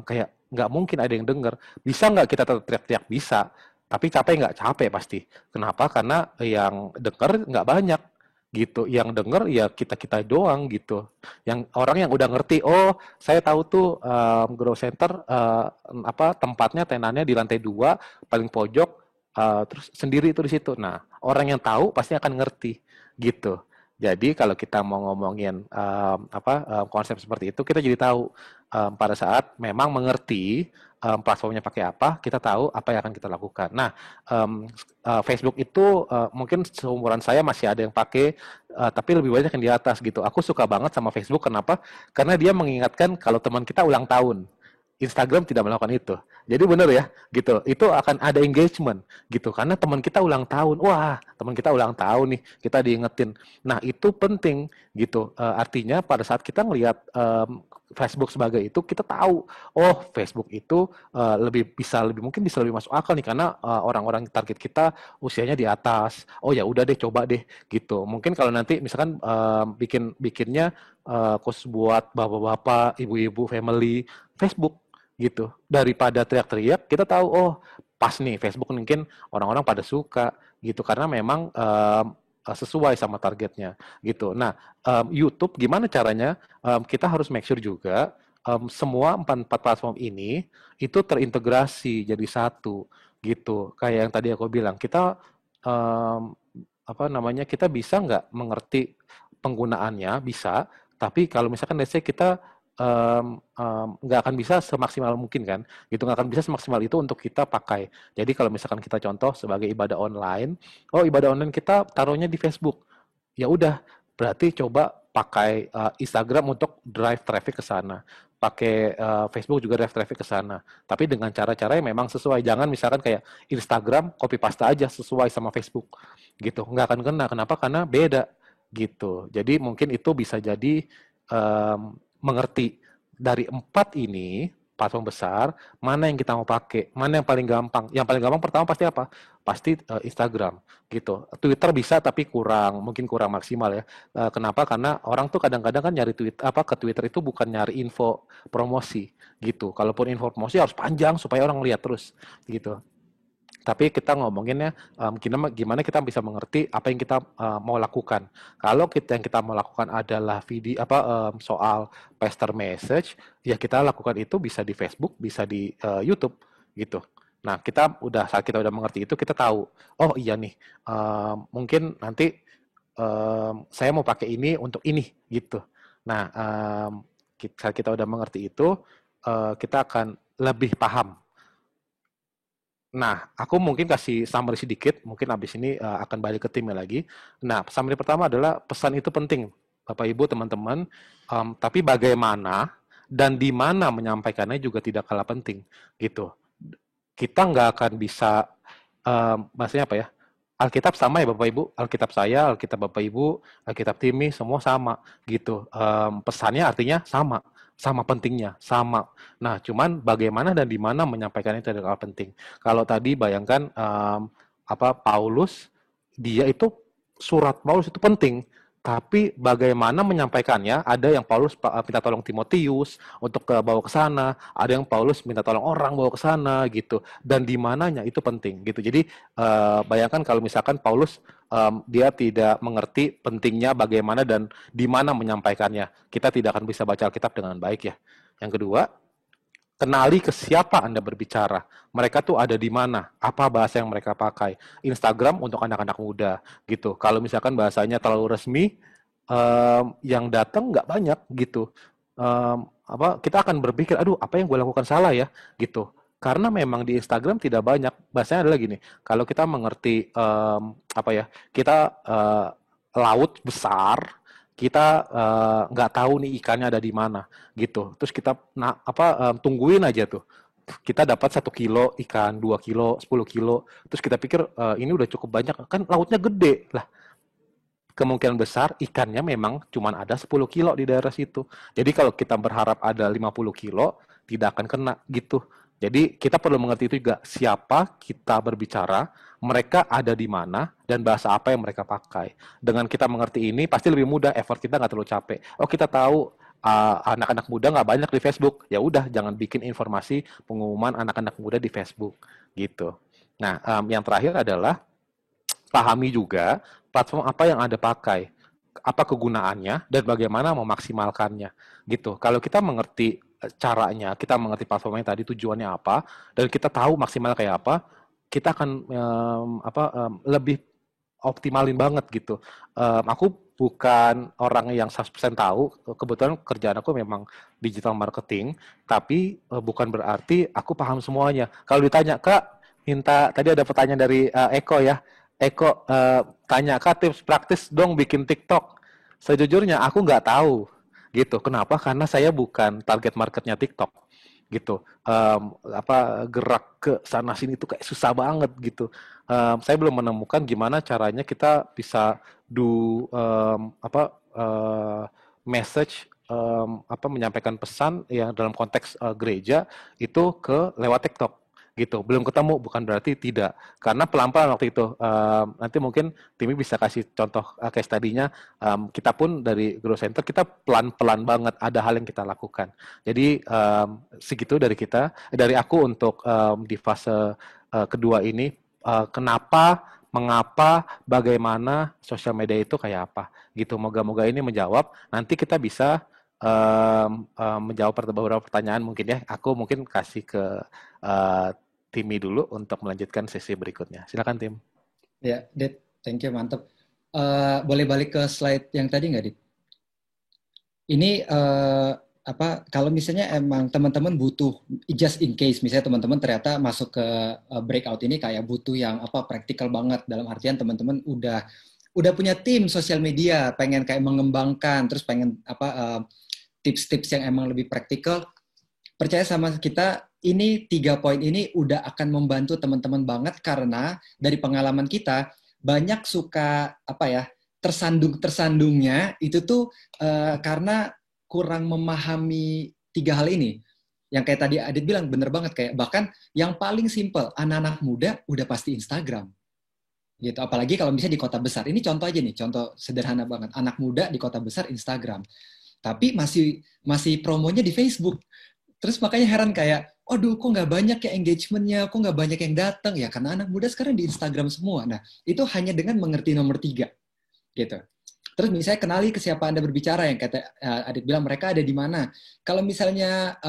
kayak nggak mungkin ada yang denger. Bisa nggak kita tetap teriak-teriak? Bisa. Tapi capek nggak? Capek pasti. Kenapa? Karena yang denger nggak banyak gitu. Yang denger ya kita-kita doang gitu. Yang orang yang udah ngerti, oh saya tahu tuh Grow Center tempatnya tenannya di lantai 2 paling pojok, terus sendiri itu di situ. Nah, orang yang tahu pasti akan ngerti gitu. Jadi kalau kita mau ngomongin konsep seperti itu, kita jadi tahu pada saat memang mengerti platformnya pakai apa, kita tahu apa yang akan kita lakukan. Nah, Facebook itu mungkin seumuran saya masih ada yang pakai, tapi lebih banyak yang di atas gitu. Aku suka banget sama Facebook, kenapa? Karena dia mengingatkan kalau teman kita ulang tahun. Instagram tidak melakukan itu. Jadi benar ya, gitu. Itu akan ada engagement, gitu. Karena teman kita ulang tahun, wah, teman kita ulang tahun nih, kita diingetin. Nah, itu penting, gitu. Artinya pada saat kita ngelihat Facebook sebagai itu, kita tahu, oh, Facebook itu lebih mungkin bisa lebih masuk akal nih, karena orang-orang target kita usianya di atas. Oh ya, udah deh, coba deh, gitu. Mungkin kalau nanti misalkan bikinnya khusus buat bapak-bapak, ibu-ibu, family, Facebook gitu. Daripada teriak-teriak, kita tahu oh pas nih Facebook mungkin orang-orang pada suka gitu karena memang sesuai sama targetnya gitu. Nah, YouTube gimana caranya? Kita harus make sure juga semua empat platform ini itu terintegrasi jadi satu gitu. Kayak yang tadi aku bilang, kita um, apa namanya? Kita bisa nggak mengerti penggunaannya bisa, tapi kalau misalkan let's say kita nggak akan bisa semaksimal mungkin kan, gitu nggak akan bisa semaksimal itu untuk kita pakai. Jadi kalau misalkan kita contoh sebagai ibadah online, oh ibadah online kita taruhnya di Facebook, ya udah berarti coba pakai Instagram untuk drive traffic ke sana, pakai Facebook juga drive traffic ke sana, tapi dengan cara-cara yang memang sesuai. Jangan misalkan kayak Instagram copy paste aja sesuai sama Facebook, gitu nggak akan kena. Kenapa? Karena beda gitu. Jadi mungkin itu bisa jadi mengerti dari empat ini platform besar mana yang kita mau pakai, mana yang paling gampang. Yang paling gampang pertama pasti apa? Pasti Instagram gitu. Twitter bisa tapi mungkin kurang maksimal ya. Kenapa? Karena orang tuh kadang-kadang kan nyari ke Twitter itu bukan nyari info promosi gitu. Kalaupun info promosi harus panjang supaya orang lihat terus gitu. Tapi kita ngomonginnya gimana kita bisa mengerti apa yang kita mau lakukan. Kalau yang kita mau lakukan adalah soal pester message, ya kita lakukan itu bisa di Facebook, bisa di YouTube gitu. Nah, saat kita udah mengerti itu, kita tahu, oh iya nih, mungkin nanti saya mau pakai ini untuk ini gitu. Nah, saat kita udah mengerti itu, kita akan lebih paham. Nah, aku mungkin kasih summary sedikit, mungkin habis ini akan balik ke timnya lagi. Nah, summary pertama adalah pesan itu penting, Bapak Ibu, teman-teman. Tapi bagaimana dan di mana menyampaikannya juga tidak kalah penting, gitu. Kita nggak akan bisa, maksudnya apa ya? Alkitab sama ya Bapak Ibu, Alkitab saya, Alkitab Bapak Ibu, Alkitab Timi, semua sama gitu. Pesannya artinya sama, sama pentingnya, sama. Nah, cuman bagaimana dan di mana menyampaikan itu adalah penting. Kalau tadi bayangkan Paulus, dia itu surat Paulus itu penting, tapi bagaimana menyampaikannya, ada yang Paulus minta tolong Timotius untuk bawa ke sana, ada yang Paulus minta tolong orang bawa ke sana gitu. Dan di mananya itu penting gitu. Jadi bayangkan kalau misalkan Paulus dia tidak mengerti pentingnya bagaimana dan di mana menyampaikannya. Kita tidak akan bisa baca Alkitab dengan baik ya. Yang kedua, kenali ke siapa Anda berbicara. Mereka tuh ada di mana, apa bahasa yang mereka pakai. Instagram untuk anak-anak muda gitu. Kalau misalkan bahasanya terlalu resmi, yang datang nggak banyak gitu. Kita akan berpikir, aduh apa yang gue lakukan salah ya gitu. Karena memang di Instagram tidak banyak. Bahasanya adalah gini, kalau kita mengerti kita laut besar, kita nggak tahu nih ikannya ada di mana gitu. Terus kita tungguin aja tuh. Kita dapat 1 kilo ikan, 2 kilo, 10 kilo. Terus kita pikir ini udah cukup banyak. Kan lautnya gede lah. Kemungkinan besar ikannya memang cuma ada 10 kilo di daerah situ. Jadi kalau kita berharap ada 50 kilo, tidak akan kena gitu. Jadi kita perlu mengerti itu juga, siapa kita berbicara, mereka ada di mana, dan bahasa apa yang mereka pakai. Dengan kita mengerti ini, pasti lebih mudah, effort kita nggak terlalu capek. Oh, kita tahu anak-anak muda nggak banyak di Facebook, ya udah jangan bikin informasi pengumuman anak-anak muda di Facebook gitu. Nah, yang terakhir adalah pahami juga platform apa yang Anda pakai, apa kegunaannya, dan bagaimana memaksimalkannya gitu. Kalau kita mengerti caranya, kita mengerti platformnya tadi tujuannya apa, dan kita tahu maksimal kayak apa, kita akan lebih optimalin banget gitu. Aku bukan orang yang 100% tahu, kebetulan kerjaan aku memang digital marketing, tapi bukan berarti aku paham semuanya. Kalau ditanya, Kak, tadi ada pertanyaan dari Eko ya, Eko tanya, Kak, tips praktis dong bikin TikTok. Sejujurnya aku nggak tahu gitu. Kenapa? Karena saya bukan target marketnya TikTok gitu. Gerak ke sana sini itu kayak susah banget gitu. Saya belum menemukan gimana caranya kita bisa do message, menyampaikan pesan yang dalam konteks gereja itu ke lewat TikTok gitu. Belum ketemu, bukan berarti tidak, karena pelan-pelan waktu itu. Nanti mungkin Timi bisa kasih contoh case tadinya. Kita pun dari Grow Center kita pelan-pelan banget ada hal yang kita lakukan. Jadi segitu dari kita, dari aku untuk di fase kedua ini, kenapa, mengapa, bagaimana sosial media itu kayak apa gitu. Moga-moga ini menjawab. Nanti kita bisa menjawab beberapa pertanyaan mungkin ya. Aku mungkin kasih ke uh, Timi dulu untuk melanjutkan sesi berikutnya. Silakan Tim. Ya, Dit, thank you, mantap. Boleh balik ke slide yang tadi nggak, Dit? Ini kalau misalnya emang teman-teman butuh just in case, misalnya teman-teman ternyata masuk ke breakout ini kayak butuh yang praktikal banget, dalam artian teman-teman udah punya tim sosial media, pengen kayak mengembangkan, terus pengen tips-tips yang emang lebih praktikal. Percaya sama kita, ini 3 poin ini udah akan membantu teman-teman banget, karena dari pengalaman kita banyak suka tersandungnya itu tuh karena kurang memahami 3 hal ini. Yang kayak tadi Adit bilang bener banget, kayak bahkan yang paling simple, anak-anak muda udah pasti Instagram. Gitu. Apalagi kalau misalnya di kota besar. Ini contoh aja nih, contoh sederhana banget. Anak muda di kota besar Instagram. Tapi masih promonya di Facebook. Terus makanya heran kayak, aduh kok nggak banyak ya engagementnya, kok nggak banyak yang datang. Ya karena anak muda sekarang di Instagram semua. Nah, itu hanya dengan mengerti nomor 3. Gitu. Terus misalnya kenali ke siapa Anda berbicara, yang kata Adit bilang mereka ada di mana. Kalau misalnya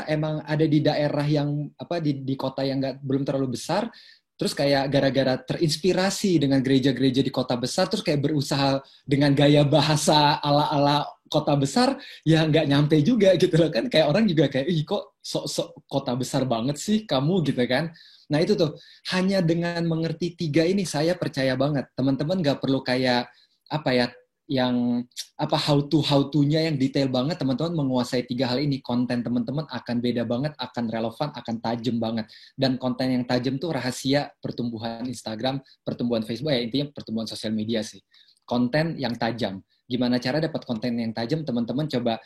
emang ada di daerah yang di kota yang belum terlalu besar, terus kayak gara-gara terinspirasi dengan gereja-gereja di kota besar, terus kayak berusaha dengan gaya bahasa ala-ala kota besar, ya nggak nyampe juga gitu loh kan. Kayak orang juga kayak, ih kok sok-sok kota besar banget sih kamu gitu kan. Nah itu tuh, hanya dengan mengerti 3 ini saya percaya banget. Teman-teman nggak perlu kayak yang how to-nya yang detail banget. Teman-teman menguasai 3 hal ini, konten teman-teman akan beda banget, akan relevan, akan tajam banget. Dan konten yang tajam tuh rahasia pertumbuhan Instagram, pertumbuhan Facebook, ya intinya pertumbuhan sosial media sih. Konten yang tajam. Gimana cara dapat konten yang tajam? Teman-teman coba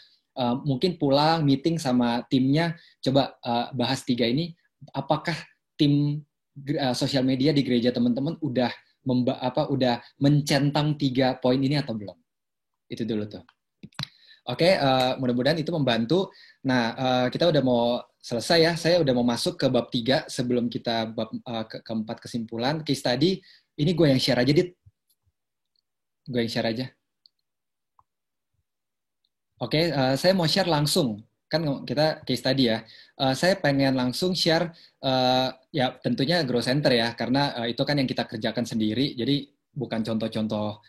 mungkin pulang meeting sama timnya, coba bahas 3 ini. Apakah tim sosial media di gereja teman-teman udah mencentang 3 poin ini atau belum? Itu dulu tuh. Oke, mudah-mudahan itu membantu. Nah, kita udah mau selesai ya. Saya udah mau masuk ke bab 3 sebelum kita bab keempat kesimpulan. Case study, ini gue yang share aja, Dit. Gue yang share aja. Oke, saya mau share langsung. Kan kita case study ya. Saya pengen langsung share, ya tentunya Grow Center ya, karena itu kan yang kita kerjakan sendiri, jadi bukan contoh-contoh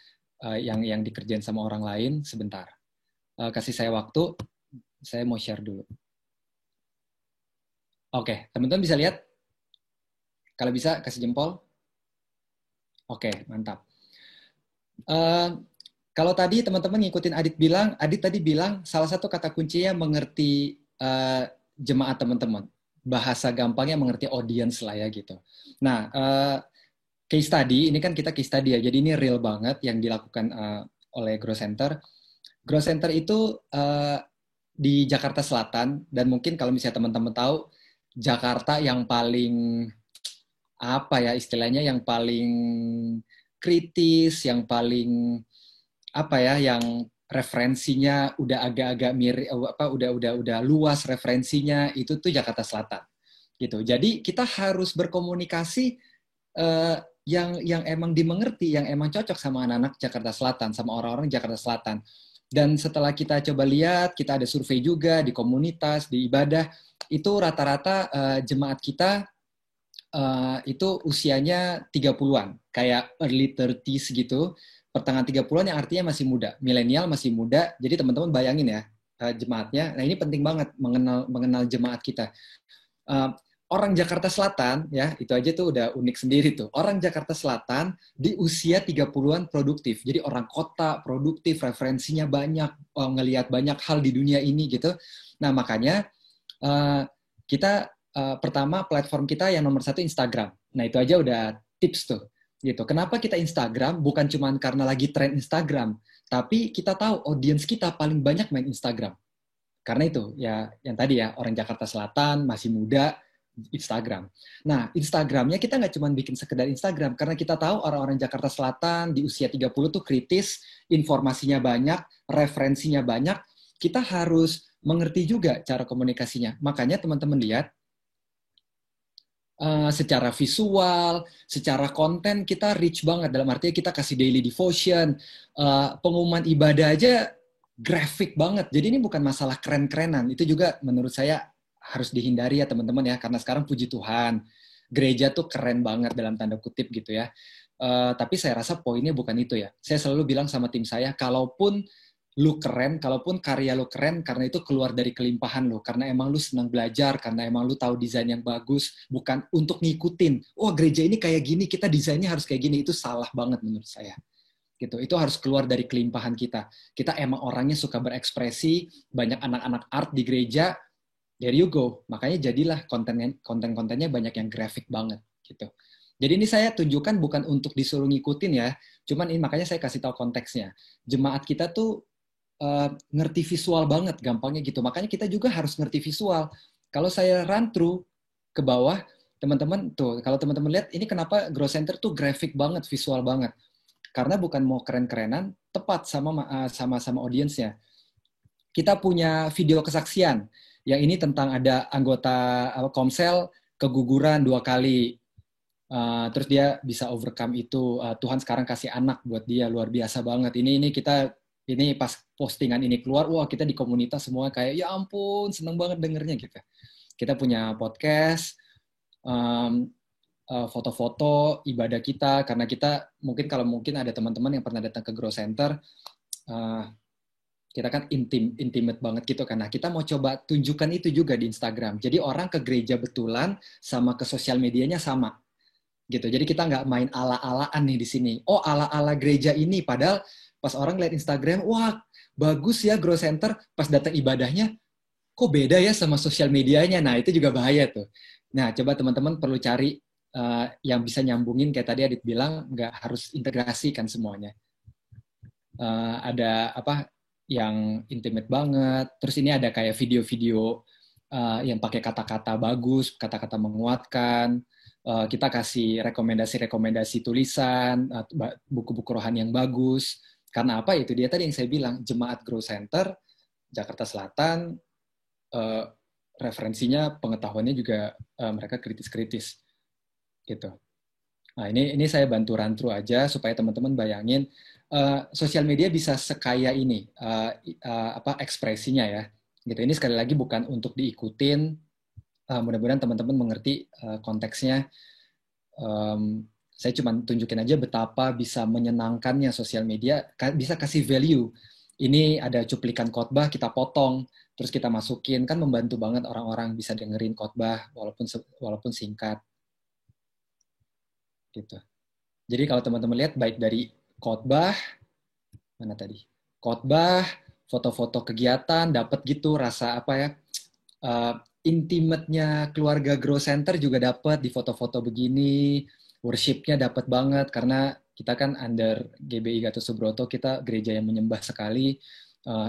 yang dikerjain sama orang lain. Sebentar. Kasih saya waktu, saya mau share dulu. Oke, teman-teman bisa lihat? Kalau bisa, kasih jempol. Oke, mantap. Kalau tadi teman-teman ngikutin Adit tadi bilang salah satu kata kuncinya mengerti jemaat teman-teman. Bahasa gampangnya mengerti audience lah ya gitu. Nah, case study, ini kan kita case study ya, jadi ini real banget yang dilakukan oleh Grow Center. Grow Center itu di Jakarta Selatan, dan mungkin kalau misalnya teman-teman tahu, Jakarta yang paling, istilahnya yang paling kritis, yang paling yang referensinya udah agak-agak mirip, udah luas referensinya, itu tuh Jakarta Selatan gitu. Jadi kita harus berkomunikasi yang emang dimengerti, yang emang cocok sama anak-anak Jakarta Selatan, sama orang-orang Jakarta Selatan. Dan setelah kita coba lihat, kita ada survei juga di komunitas, di ibadah, itu rata-rata jemaat kita itu usianya 30-an, kayak early 30s gitu. Pertengahan 30-an yang artinya masih muda, milenial masih muda. Jadi teman-teman bayangin ya jemaatnya. Nah ini penting banget mengenal jemaat kita. Orang Jakarta Selatan ya, itu aja tuh udah unik sendiri tuh. Orang Jakarta Selatan di usia 30-an produktif. Jadi orang kota produktif, referensinya banyak, ngelihat banyak hal di dunia ini gitu. Nah makanya Kita pertama platform kita yang nomor satu Instagram. Nah itu aja udah tips tuh. Gitu. Kenapa kita Instagram? Bukan cuma karena lagi tren Instagram, tapi kita tahu audiens kita paling banyak main Instagram. Karena itu ya yang tadi ya orang Jakarta Selatan masih muda Instagram. Nah Instagramnya kita nggak cuma bikin sekedar Instagram karena kita tahu orang-orang Jakarta Selatan di usia 30 tuh kritis, informasinya banyak, referensinya banyak. Kita harus mengerti juga cara komunikasinya. Makanya teman-teman lihat secara visual, secara konten kita rich banget. Dalam artinya kita kasih daily devotion, pengumuman ibadah aja grafik banget. Jadi ini bukan masalah keren-kerenan. Itu juga menurut saya harus dihindari ya teman-teman ya. Karena sekarang puji Tuhan, gereja tuh keren banget dalam tanda kutip gitu ya. Tapi saya rasa poinnya bukan itu ya. Saya selalu bilang sama tim saya, kalaupun lu keren, kalaupun karya lu keren, karena itu keluar dari kelimpahan lu, karena emang lu senang belajar, karena emang lu tahu desain yang bagus, bukan untuk ngikutin, oh gereja ini kayak gini, kita desainnya harus kayak gini, itu salah banget menurut saya. Gitu. Itu harus keluar dari kelimpahan kita. Kita emang orangnya suka berekspresi, banyak anak-anak art di gereja, there you go. Makanya jadilah konten-kontennya banyak yang grafik banget. Gitu. Jadi ini saya tunjukkan bukan untuk disuruh ngikutin ya, cuman ini makanya saya kasih tahu konteksnya. Jemaat kita tuh ngerti visual banget, gampangnya gitu. Makanya kita juga harus ngerti visual. Kalau saya run through ke bawah, teman-teman tuh, kalau teman-teman lihat, ini kenapa Grow Center tuh grafik banget, visual banget. Karena bukan mau keren-kerenan, tepat sama audiensnya. Kita punya video kesaksian. Yang ini tentang ada anggota Komsel keguguran 2 kali. Terus dia bisa overcome itu. Tuhan sekarang kasih anak buat dia, luar biasa banget. Ini pas postingan ini keluar, wah kita di komunitas semua kayak, ya ampun, seneng banget dengernya gitu. Kita punya podcast, foto-foto ibadah kita, karena kita kalau mungkin ada teman-teman yang pernah datang ke Grow Center, kita kan intimate banget gitu kan. Nah, kita mau coba tunjukkan itu juga di Instagram. Jadi orang ke gereja betulan sama ke sosial medianya sama. Gitu. Jadi kita nggak main ala-alaan nih di sini. Oh, ala-ala gereja ini, padahal pas orang lihat Instagram, wah bagus ya Grow Center, pas datang ibadahnya, kok beda ya sama sosial medianya. Nah, itu juga bahaya tuh. Nah, coba teman-teman perlu cari yang bisa nyambungin, kayak tadi Adit bilang, nggak harus integrasi kan semuanya. Ada apa yang intimate banget, terus ini ada kayak video-video yang pakai kata-kata bagus, kata-kata menguatkan, kita kasih rekomendasi-rekomendasi tulisan, buku-buku rohani yang bagus. Karena apa? Itu dia tadi yang saya bilang, Jemaat Grow Center, Jakarta Selatan, referensinya, pengetahuannya juga mereka kritis-kritis. Gitu. Nah, ini saya bantu run through aja supaya teman-teman bayangin, sosial media bisa sekaya ini, ekspresinya ya. Gitu. Ini sekali lagi bukan untuk diikutin, mudah-mudahan teman-teman mengerti konteksnya. Saya cuma tunjukin aja betapa bisa menyenangkannya sosial media, bisa kasih value. Ini ada cuplikan khotbah, kita potong, terus kita masukin, kan membantu banget orang-orang bisa dengerin khotbah walaupun singkat. Gitu. Jadi kalau teman-teman lihat, baik dari khotbah, mana tadi? Khotbah, foto-foto kegiatan, dapat gitu rasa apa ya? Intimate-nya keluarga Grow Center juga dapat di foto-foto begini. Worship-nya dapat banget karena kita kan under GBI Gatot Subroto, kita gereja yang menyembah sekali,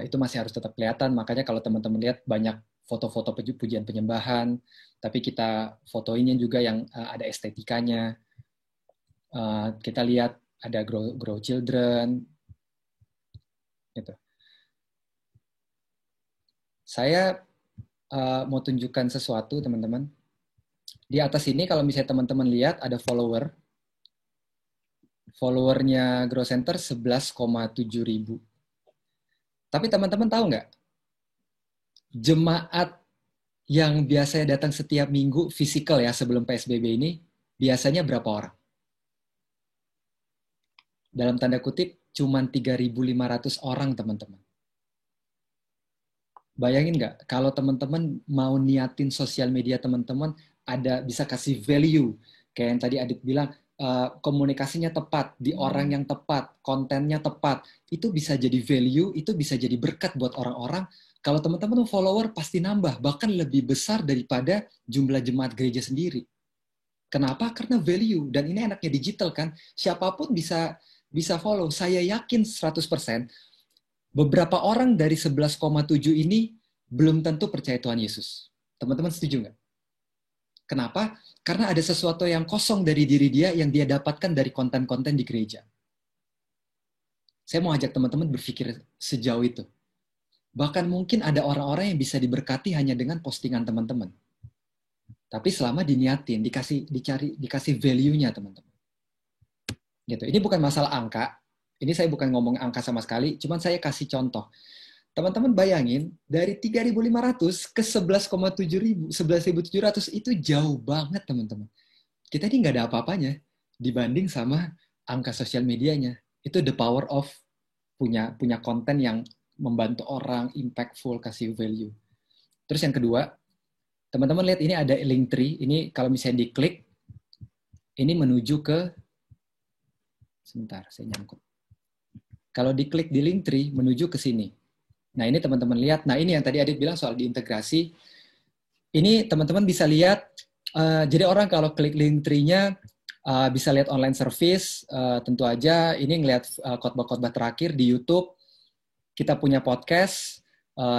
itu masih harus tetap kelihatan. Makanya kalau teman-teman lihat banyak foto-foto pujian penyembahan, tapi kita fotoinnya juga yang ada estetikanya. Kita lihat ada grow children, gitu. Saya mau tunjukkan sesuatu teman-teman. Di atas ini kalau misalnya teman-teman lihat ada followernya Grow Center 11,7 ribu. Tapi teman-teman tahu nggak? Jemaat yang biasanya datang setiap minggu fisikal ya sebelum PSBB ini, biasanya berapa orang? Dalam tanda kutip, cuma 3.500 orang teman-teman. Bayangin nggak, kalau teman-teman mau niatin sosial media teman-teman, bisa kasih value. Kayak yang tadi Adit bilang, komunikasinya tepat, di orang yang tepat, kontennya tepat. Itu bisa jadi value, itu bisa jadi berkat buat orang-orang. Kalau teman-teman follower pasti nambah, bahkan lebih besar daripada jumlah jemaat gereja sendiri. Kenapa? Karena value. Dan ini enaknya digital kan. Siapapun bisa follow. Saya yakin 100% beberapa orang dari 11,7 ini belum tentu percaya Tuhan Yesus. Teman-teman setuju nggak? Kenapa? Karena ada sesuatu yang kosong dari diri dia yang dia dapatkan dari konten-konten di gereja. Saya mau ajak teman-teman berpikir sejauh itu. Bahkan mungkin ada orang-orang yang bisa diberkati hanya dengan postingan teman-teman. Tapi selama diniatin, dikasih value-nya teman-teman. Gitu. Ini bukan masalah angka. Ini saya bukan ngomong angka sama sekali, cuman saya kasih contoh. Teman-teman bayangin, dari 3.500 ke 11.700 itu jauh banget teman-teman. Kita ini nggak ada apa-apanya dibanding sama angka sosial medianya. Itu the power of punya konten yang membantu orang, impactful, kasih value. Terus yang kedua, teman-teman lihat ini ada Linktree. Ini kalau misalnya diklik, ini menuju ke, sebentar, saya nyangkut. Kalau diklik di Linktree, menuju ke sini. Nah ini teman-teman lihat, nah ini yang tadi Adit bilang soal diintegrasi. Ini teman-teman bisa lihat, jadi orang kalau klik Linktree-nya, bisa lihat online service, tentu aja ini ngelihat khotbah-khotbah terakhir di YouTube. Kita punya podcast,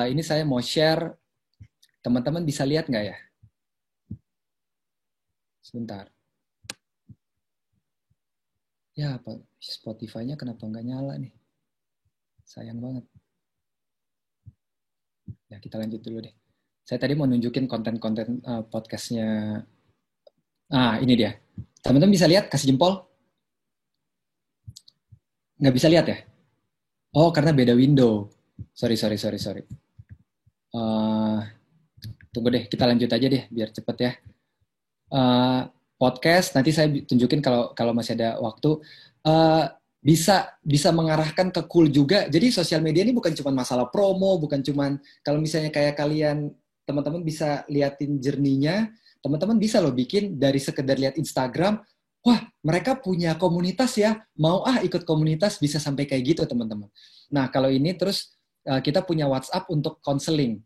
ini saya mau share, teman-teman bisa lihat nggak ya? Sebentar. Ya, Spotify-nya kenapa nggak nyala nih? Sayang banget. Ya, kita lanjut dulu deh. Saya tadi mau nunjukin konten-konten podcastnya. Ah, ini dia. Teman-teman bisa lihat? Kasih jempol? Nggak bisa lihat ya? Oh, karena beda window. Sorry. Tunggu deh, kita lanjut aja deh, biar cepet ya. Podcast, nanti saya tunjukin kalau masih ada waktu. Bisa mengarahkan ke cool juga. Jadi sosial media ini bukan cuma masalah promo, bukan cuma kalau misalnya kayak kalian, teman-teman bisa liatin journey-nya, teman-teman bisa loh bikin dari sekedar lihat Instagram, wah mereka punya komunitas ya, mau ikut komunitas, bisa sampai kayak gitu teman-teman. Nah kalau ini terus kita punya WhatsApp untuk counseling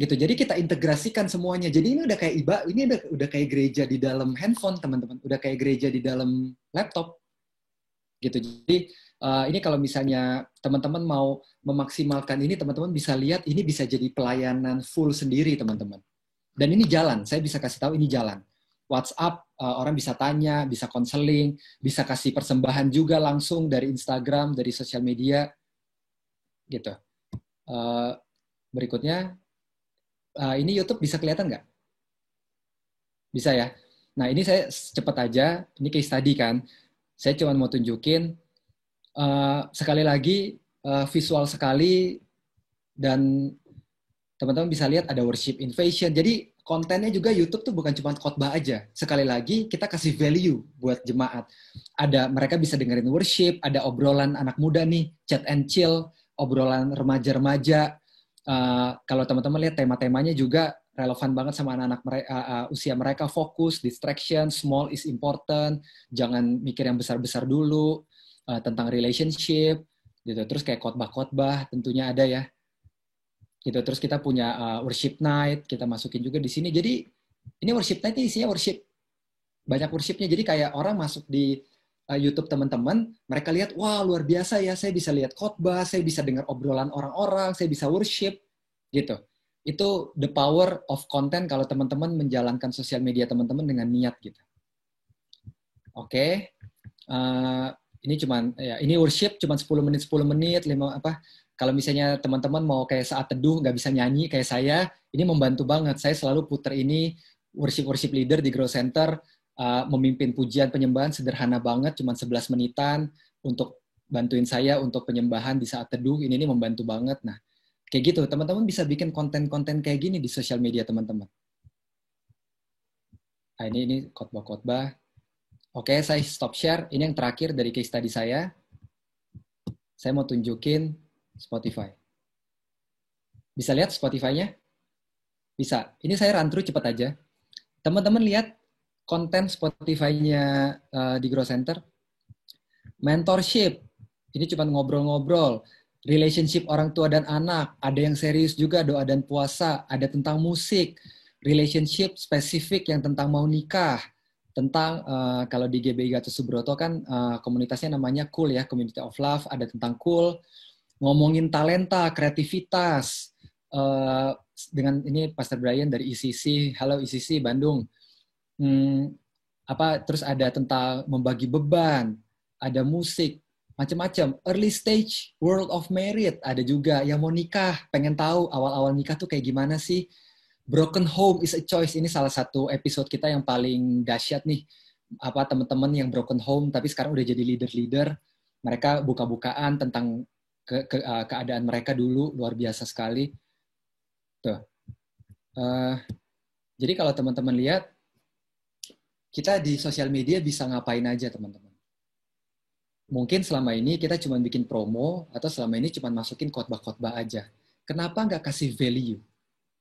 gitu. Jadi kita integrasikan semuanya. Jadi ini udah kayak ini udah kayak gereja di dalam handphone teman-teman, udah kayak gereja di dalam laptop gitu. Jadi ini kalau misalnya teman-teman mau memaksimalkan ini, teman-teman bisa lihat ini bisa jadi pelayanan full sendiri teman-teman. Dan ini jalan, saya bisa kasih tahu ini jalan. WhatsApp, orang bisa tanya, bisa konseling, bisa kasih persembahan juga langsung dari Instagram, dari sosial media, gitu. Berikutnya, ini YouTube bisa kelihatan nggak? Bisa ya? Nah ini saya cepat aja, ini case study kan. Saya cuma mau tunjukin, sekali lagi, visual sekali, dan teman-teman bisa lihat ada worship invasion. Jadi kontennya juga YouTube tuh bukan cuma khotbah aja. Sekali lagi kita kasih value buat jemaat. Mereka bisa dengerin worship, ada obrolan anak muda nih, chat and chill, obrolan remaja-remaja. Kalau teman-teman lihat tema-temanya juga relevan banget sama anak-anak usia mereka, fokus, distraction, small is important, jangan mikir yang besar-besar dulu, tentang relationship, gitu. Terus kayak khotbah-khotbah tentunya ada ya. Gitu. Terus kita punya worship night, kita masukin juga di sini. Jadi ini worship night ini isinya worship. Banyak worshipnya. Jadi kayak orang masuk di YouTube teman-teman, mereka lihat, wah luar biasa ya, saya bisa lihat khotbah, saya bisa dengar obrolan orang-orang, saya bisa worship, gitu. Itu the power of content kalau teman-teman menjalankan sosial media teman-teman dengan niat gitu. Oke. Ini cuman ya, ini worship cuma 10 menit, 5 apa. Kalau misalnya teman-teman mau kayak saat teduh nggak bisa nyanyi kayak saya, ini membantu banget. Saya selalu putar ini worship leader di Grow Center, memimpin pujian penyembahan sederhana banget, cuma 11 menitan untuk bantuin saya untuk penyembahan di saat teduh. Ini membantu banget. Nah, kayak gitu. Teman-teman bisa bikin konten-konten kayak gini di sosial media teman-teman. Nah, ini khotbah-khotbah. Oke, saya stop share. Ini yang terakhir dari case study saya. Saya mau tunjukin Spotify. Bisa lihat Spotify-nya? Bisa. Ini saya run through cepat aja. Teman-teman lihat konten Spotify-nya di Grow Center. Mentorship. Ini cuma ngobrol-ngobrol. relationship orang tua dan anak, ada yang serius juga doa dan puasa, ada tentang musik, relationship spesifik yang tentang mau nikah, tentang kalau di GBI Gatot Subroto kan komunitasnya namanya Cool ya, Community of Love, ada tentang Cool, ngomongin talenta, kreativitas, dengan ini Pastor Brian dari ICC, halo ICC Bandung, terus ada tentang membagi beban, ada musik, macam-macam. Early stage, world of married, ada juga yang mau nikah, pengen tahu awal-awal nikah tuh kayak gimana sih. Broken home is a choice, ini salah satu episode kita yang paling dahsyat nih. Teman-teman yang broken home tapi sekarang udah jadi leader-leader, mereka buka-bukaan tentang keadaan mereka dulu, luar biasa sekali. Tuh. Jadi kalau teman-teman lihat, kita di sosial media bisa ngapain aja teman-teman. Mungkin selama ini kita cuma bikin promo, atau selama ini cuma masukin khotbah-khotbah aja. Kenapa nggak kasih value?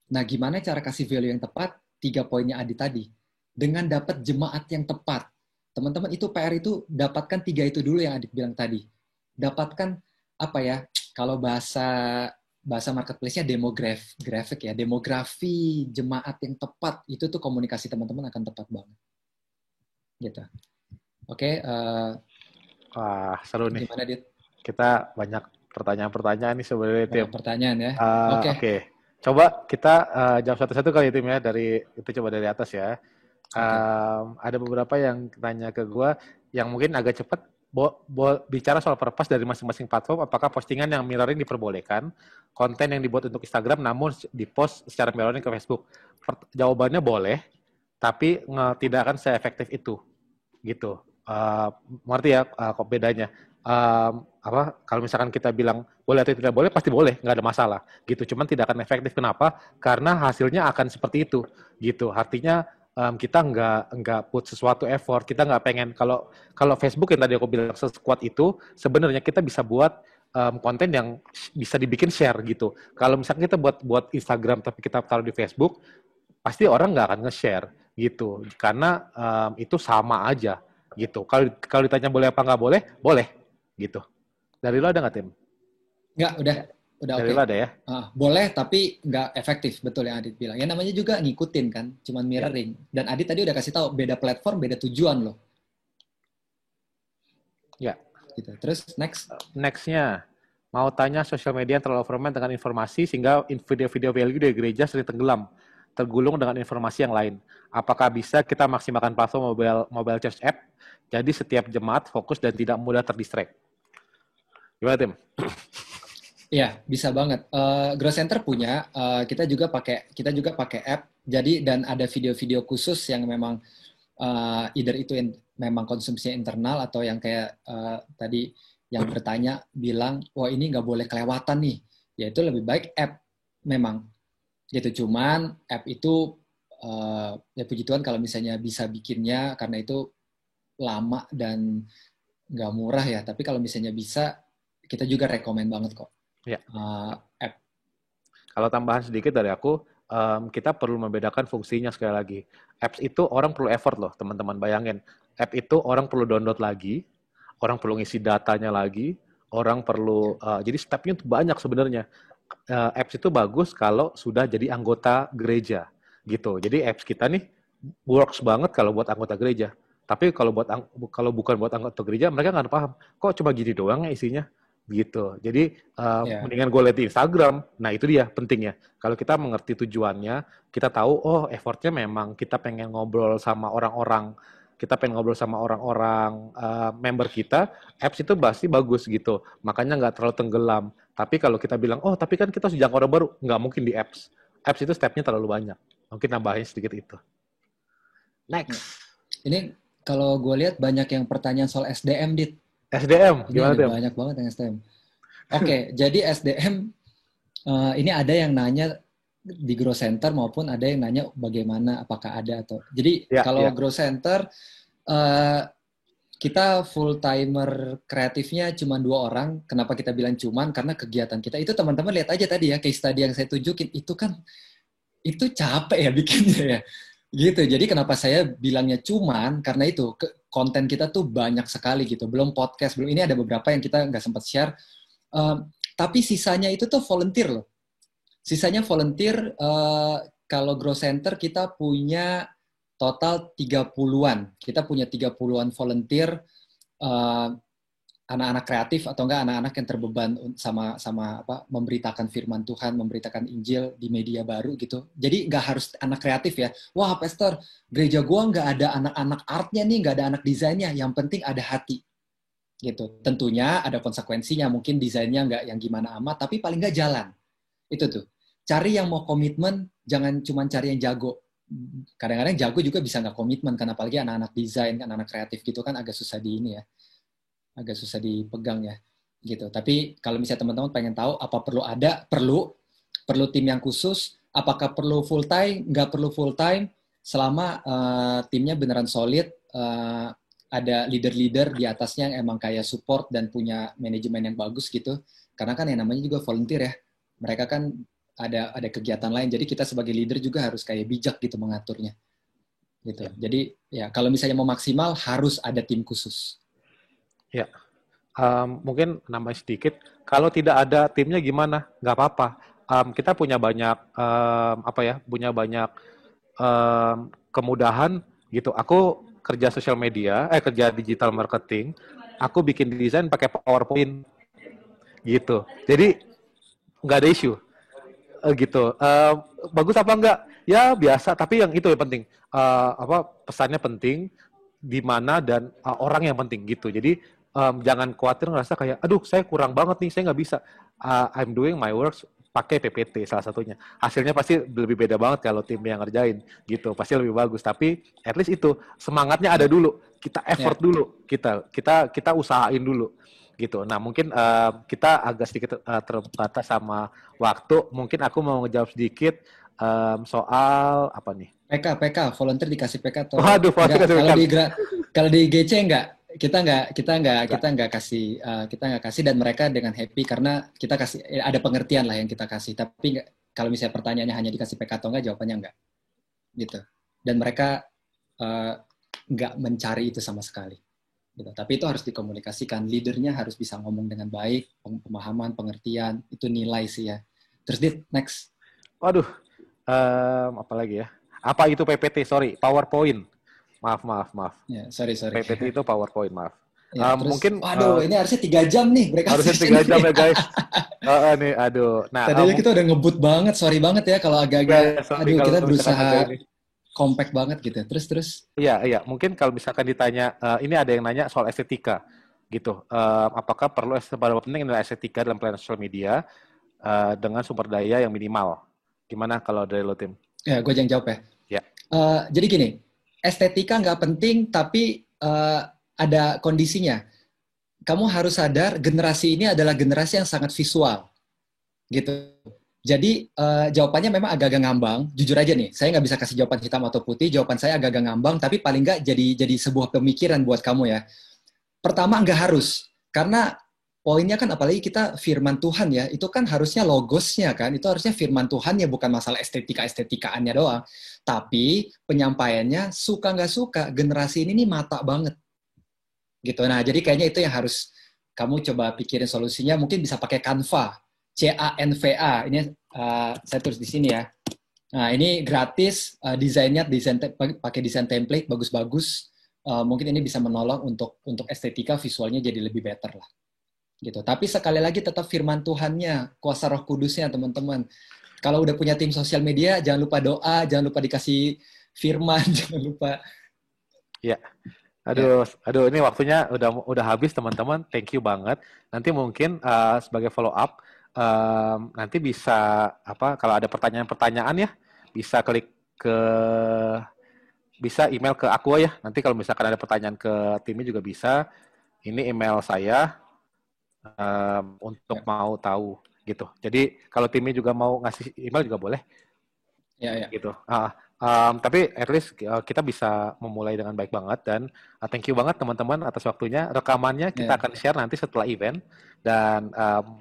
Nah, gimana cara kasih value yang tepat? 3 poinnya Adi tadi. Dengan dapat jemaat yang tepat. Teman-teman, itu PR itu dapatkan 3 itu dulu yang Adi bilang tadi. Dapatkan, kalau bahasa marketplace-nya demographic ya. Demografi jemaat yang tepat. Itu tuh komunikasi teman-teman akan tepat banget. Gitu. Oke, wah, seru nih. Gimana, Dit? Kita banyak pertanyaan-pertanyaan nih sebenarnya, Tim. Banyak pertanyaan ya. Oke. Coba kita jawab satu-satu kali, Tim ya. Coba dari atas ya. Ada beberapa yang tanya ke gue yang mungkin agak cepat. Bicara soal purpose dari masing-masing platform, apakah postingan yang mirroring diperbolehkan? Konten yang dibuat untuk Instagram namun dipost secara mirroring ke Facebook? Jawabannya boleh, tapi tidak akan se-efektif itu. Gitu. Ngerti ya kok bedanya? Kalau misalkan kita bilang boleh atau tidak boleh, pasti boleh, nggak ada masalah gitu. Cuman tidak akan efektif. Kenapa? Karena hasilnya akan seperti itu gitu. Artinya kita nggak put sesuatu effort, kita nggak pengen kalau Facebook yang tadi aku bilang sekuat itu, sebenarnya kita bisa buat konten yang bisa dibikin share gitu. Kalau misalkan kita buat Instagram tapi kita taruh di Facebook, pasti orang nggak akan nge-share gitu. Karena itu sama aja gitu. Kalau ditanya boleh apa nggak boleh, boleh gitu. Dari lo ada nggak, Tim? Nggak, udah Dari oke. lo ada ya? Boleh, tapi nggak efektif, betul yang Adit bilang. Ya namanya juga ngikutin kan, cuman mirroring. Dan Adit tadi udah kasih tahu, beda platform, beda tujuan loh. Ya. Gitu. Terus Next-nya, mau tanya sosial media yang terlalu overwhelmed dengan informasi sehingga video-video value dari gereja sering tergulung dengan informasi yang lain. Apakah bisa kita maksimalkan platform mobile church app, jadi setiap jemaat fokus dan tidak mudah terdistract? Gimana, Tim? Iya, bisa banget. Grow Center punya, kita juga pakai app. Jadi dan ada video-video khusus yang memang either itu memang konsumsi internal atau yang kayak tadi yang bertanya bilang, wah ini nggak boleh kelewatan nih. Ya itu lebih baik app memang. Gitu. Cuman app itu ya puji Tuhan kalau misalnya bisa bikinnya, karena itu lama dan nggak murah ya. Tapi kalau misalnya bisa, kita juga rekomen banget kok. Ya. App. Kalau tambahan sedikit dari aku, kita perlu membedakan fungsinya sekali lagi. Apps itu orang perlu effort loh, teman-teman. Bayangin, app itu orang perlu download lagi, orang perlu ngisi datanya lagi, orang perlu, jadi stepnya tuh banyak sebenarnya. Apps itu bagus kalau sudah jadi anggota gereja, gitu. Jadi apps kita nih works banget kalau buat anggota gereja. Tapi kalau bukan buat anggota gereja, mereka nggak paham. Kok cuma gini doang ya isinya? Gitu. Jadi mendingan gue lihat di Instagram. Nah itu dia pentingnya. Kalau kita mengerti tujuannya, kita tahu effortnya memang kita pengen ngobrol sama orang-orang, member kita, apps itu pasti bagus gitu. Makanya nggak terlalu tenggelam. Tapi kalau kita bilang, tapi kan kita harus jangkau orang baru, nggak mungkin di apps. Apps itu stepnya terlalu banyak. Mungkin nambahin sedikit itu. Next. Ini kalau gue lihat banyak yang pertanyaan soal SDM, Dit. SDM, gimana Tim? Banyak banget yang SDM. Oke, jadi SDM, ini ada yang nanya di Grow Center maupun ada yang nanya bagaimana, apakah ada atau... Jadi kalau Grow Center, kita full-timer kreatifnya cuma 2 orang. Kenapa kita bilang cuman? Karena kegiatan kita, itu teman-teman lihat aja tadi ya, case study yang saya tunjukin, itu capek ya bikinnya ya. Gitu, jadi kenapa saya bilangnya cuman, karena itu konten kita tuh banyak sekali gitu, belum podcast, ini ada beberapa yang kita nggak sempat share. Tapi sisanya itu tuh volunteer loh. Sisanya volunteer. Kalau Grow Center kita punya total 30-an. Kita punya 30-an volunteer, anak-anak kreatif atau enggak anak-anak yang terbeban sama memberitakan firman Tuhan, memberitakan Injil di media baru gitu. Jadi nggak harus anak kreatif ya. Wah, pastor, gereja gua nggak ada anak-anak artnya nih, nggak ada anak desainnya. Yang penting ada hati. Gitu. Tentunya ada konsekuensinya, mungkin desainnya nggak yang gimana amat, tapi paling nggak jalan. Itu tuh. Cari yang mau komitmen, jangan cuma cari yang jago. Kadang-kadang jago juga bisa nggak komitmen, kan apalagi anak-anak desain, kan anak kreatif gitu kan agak susah di ini ya, agak susah dipegang ya, gitu. Tapi kalau misalnya teman-teman pengen tahu apa perlu tim yang khusus, apakah perlu full time, nggak perlu full time, selama timnya beneran solid, ada leader-leader di atasnya yang emang kayak support dan punya manajemen yang bagus gitu. Karena kan yang namanya juga volunteer ya, mereka kan ada kegiatan lain, jadi kita sebagai leader juga harus kayak bijak gitu mengaturnya gitu. Jadi ya kalau misalnya mau maksimal harus ada tim khusus ya. Mungkin nambah sedikit, kalau tidak ada timnya gimana? Nggak apa-apa. Kita punya banyak punya banyak kemudahan gitu. Aku kerja sosial media, kerja digital marketing, aku bikin desain pakai PowerPoint gitu. Jadi nggak ada isu. Gitu. Bagus apa enggak? Ya biasa, tapi yang itu yang penting. Pesannya penting, di mana dan orang yang penting gitu. Jadi jangan khawatir ngerasa kayak, aduh saya kurang banget nih, saya nggak bisa. I'm doing my works pakai PPT salah satunya. Hasilnya pasti lebih beda banget kalau tim yang ngerjain gitu. Pasti lebih bagus. Tapi at least itu semangatnya ada dulu. Kita effort dulu. Kita usahain dulu gitu. Nah mungkin kita agak sedikit terbatas sama waktu. Mungkin aku mau ngejawab sedikit soal apa nih? PK, volunteer dikasih PK atau Waduh, enggak? Kalau di GC enggak, kita nggak kasih dan mereka dengan happy karena kita kasih ada pengertian lah yang kita kasih. Tapi kalau misalnya pertanyaannya hanya dikasih PK atau enggak, jawabannya enggak, gitu. Dan mereka nggak mencari itu sama sekali. Gitu. Tapi itu harus dikomunikasikan. Leadernya harus bisa ngomong dengan baik, pemahaman, pengertian, itu nilai sih ya. Terus next. Waduh, apa lagi ya? Apa itu PPT? Sorry, PowerPoint. Maaf. Ya, sorry. PPT itu PowerPoint, maaf. Ya, mungkin, waduh, ini harusnya 3 jam nih. Harusnya 3 jam ya, guys. Nih, aduh. Nah, tadinya kita udah ngebut banget, sorry banget ya kalau agak-agak, kita berusaha compact banget gitu. Terus. Iya. Mungkin kalau misalkan ditanya, ini ada yang nanya soal estetika, gitu. Apakah perlu seberapa penting nilai estetika dalam pelayanan sosial media dengan sumber daya yang minimal? Gimana kalau dari lo, Tim? Ya, gue yang jawab ya. Ya. Jadi gini, estetika nggak penting, tapi ada kondisinya. Kamu harus sadar generasi ini adalah generasi yang sangat visual, gitu. Jadi jawabannya memang agak-agak ngambang. Jujur aja nih, saya nggak bisa kasih jawaban hitam atau putih. Jawaban saya agak-agak ngambang, tapi paling nggak jadi sebuah pemikiran buat kamu ya. Pertama, nggak harus, karena poinnya kan apalagi kita firman Tuhan ya, itu kan harusnya logosnya kan, itu harusnya firman Tuhan ya, bukan masalah estetika-estetikaannya doang. Tapi penyampaiannya suka nggak suka, generasi ini nih mata banget. Gitu. Nah, jadi kayaknya itu yang harus kamu coba pikirin solusinya. Mungkin bisa pakai Canva, CANVA. Ini saya tulis di sini ya. Nah, ini gratis, desainnya pakai desain template bagus-bagus. Mungkin ini bisa menolong untuk estetika visualnya jadi lebih better lah. Gitu. Tapi sekali lagi tetap firman Tuhannya, kuasa Roh Kudusnya, teman-teman. Kalau udah punya tim sosial media, jangan lupa doa, jangan lupa dikasih firman, jangan lupa. Ya. Aduh, ini waktunya udah habis, teman-teman. Thank you banget. Nanti mungkin sebagai follow up, nanti bisa kalau ada pertanyaan-pertanyaan ya, bisa bisa email ke aku ya. Nanti kalau misalkan ada pertanyaan ke timnya juga bisa. Ini email saya untuk mau tahu gitu. Jadi kalau timnya juga mau ngasih email juga boleh. Ya. Gitu. Tapi at least kita bisa memulai dengan baik banget, dan thank you banget teman-teman atas waktunya. Rekamannya kita akan share nanti setelah event, dan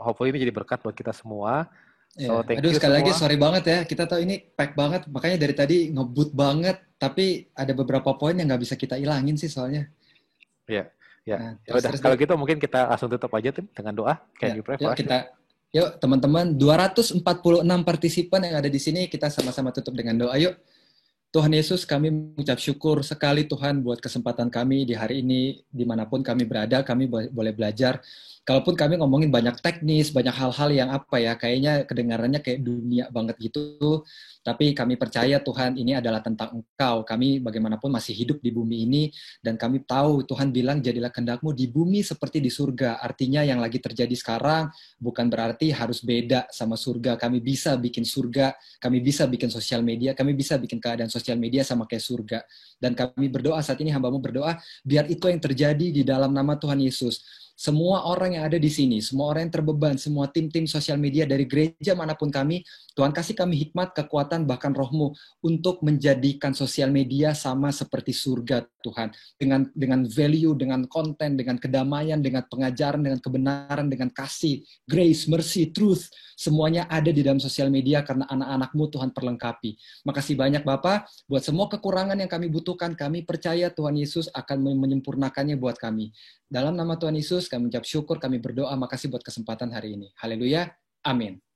hopefully ini jadi berkat buat kita semua. So, aduh, sekali lagi sorry banget ya, kita tahu ini pack banget, makanya dari tadi ngebut banget, tapi ada beberapa poin yang nggak bisa kita ilangin sih soalnya. Ya. Nah, kalau gitu mungkin kita langsung tutup aja, Tim, dengan doa. Can you pray for us? Yuk teman-teman, 246 partisipan yang ada di sini, kita sama-sama tutup dengan doa yuk. Tuhan Yesus, kami mengucap syukur sekali Tuhan buat kesempatan kami di hari ini, dimanapun kami berada, kami boleh belajar. Kalaupun kami ngomongin banyak teknis, banyak hal-hal yang apa ya, kayaknya kedengarannya kayak dunia banget gitu. Tapi kami percaya Tuhan ini adalah tentang Engkau. Kami bagaimanapun masih hidup di bumi ini, dan kami tahu Tuhan bilang jadilah kehendak-Mu di bumi seperti di surga. Artinya yang lagi terjadi sekarang bukan berarti harus beda sama surga. Kami bisa bikin surga, kami bisa bikin sosial media, kami bisa bikin keadaan sosial media sama kayak surga. Dan kami berdoa saat ini, hamba-Mu berdoa, biar itu yang terjadi di dalam nama Tuhan Yesus. Semua orang yang ada di sini, semua orang yang terbeban, semua tim-tim sosial media dari gereja manapun kami, Tuhan kasih kami hikmat, kekuatan, bahkan roh-Mu untuk menjadikan sosial media sama seperti surga Tuhan. Dengan value, dengan konten, dengan kedamaian, dengan pengajaran, dengan kebenaran, dengan kasih, grace, mercy, truth, semuanya ada di dalam sosial media karena anak-anak-Mu Tuhan perlengkapi. Makasih banyak Bapak, buat semua kekurangan yang kami butuhkan, kami percaya Tuhan Yesus akan menyempurnakannya buat kami. Dalam nama Tuhan Yesus, kami ucap syukur, kami berdoa, makasih buat kesempatan hari ini. Haleluya, amin.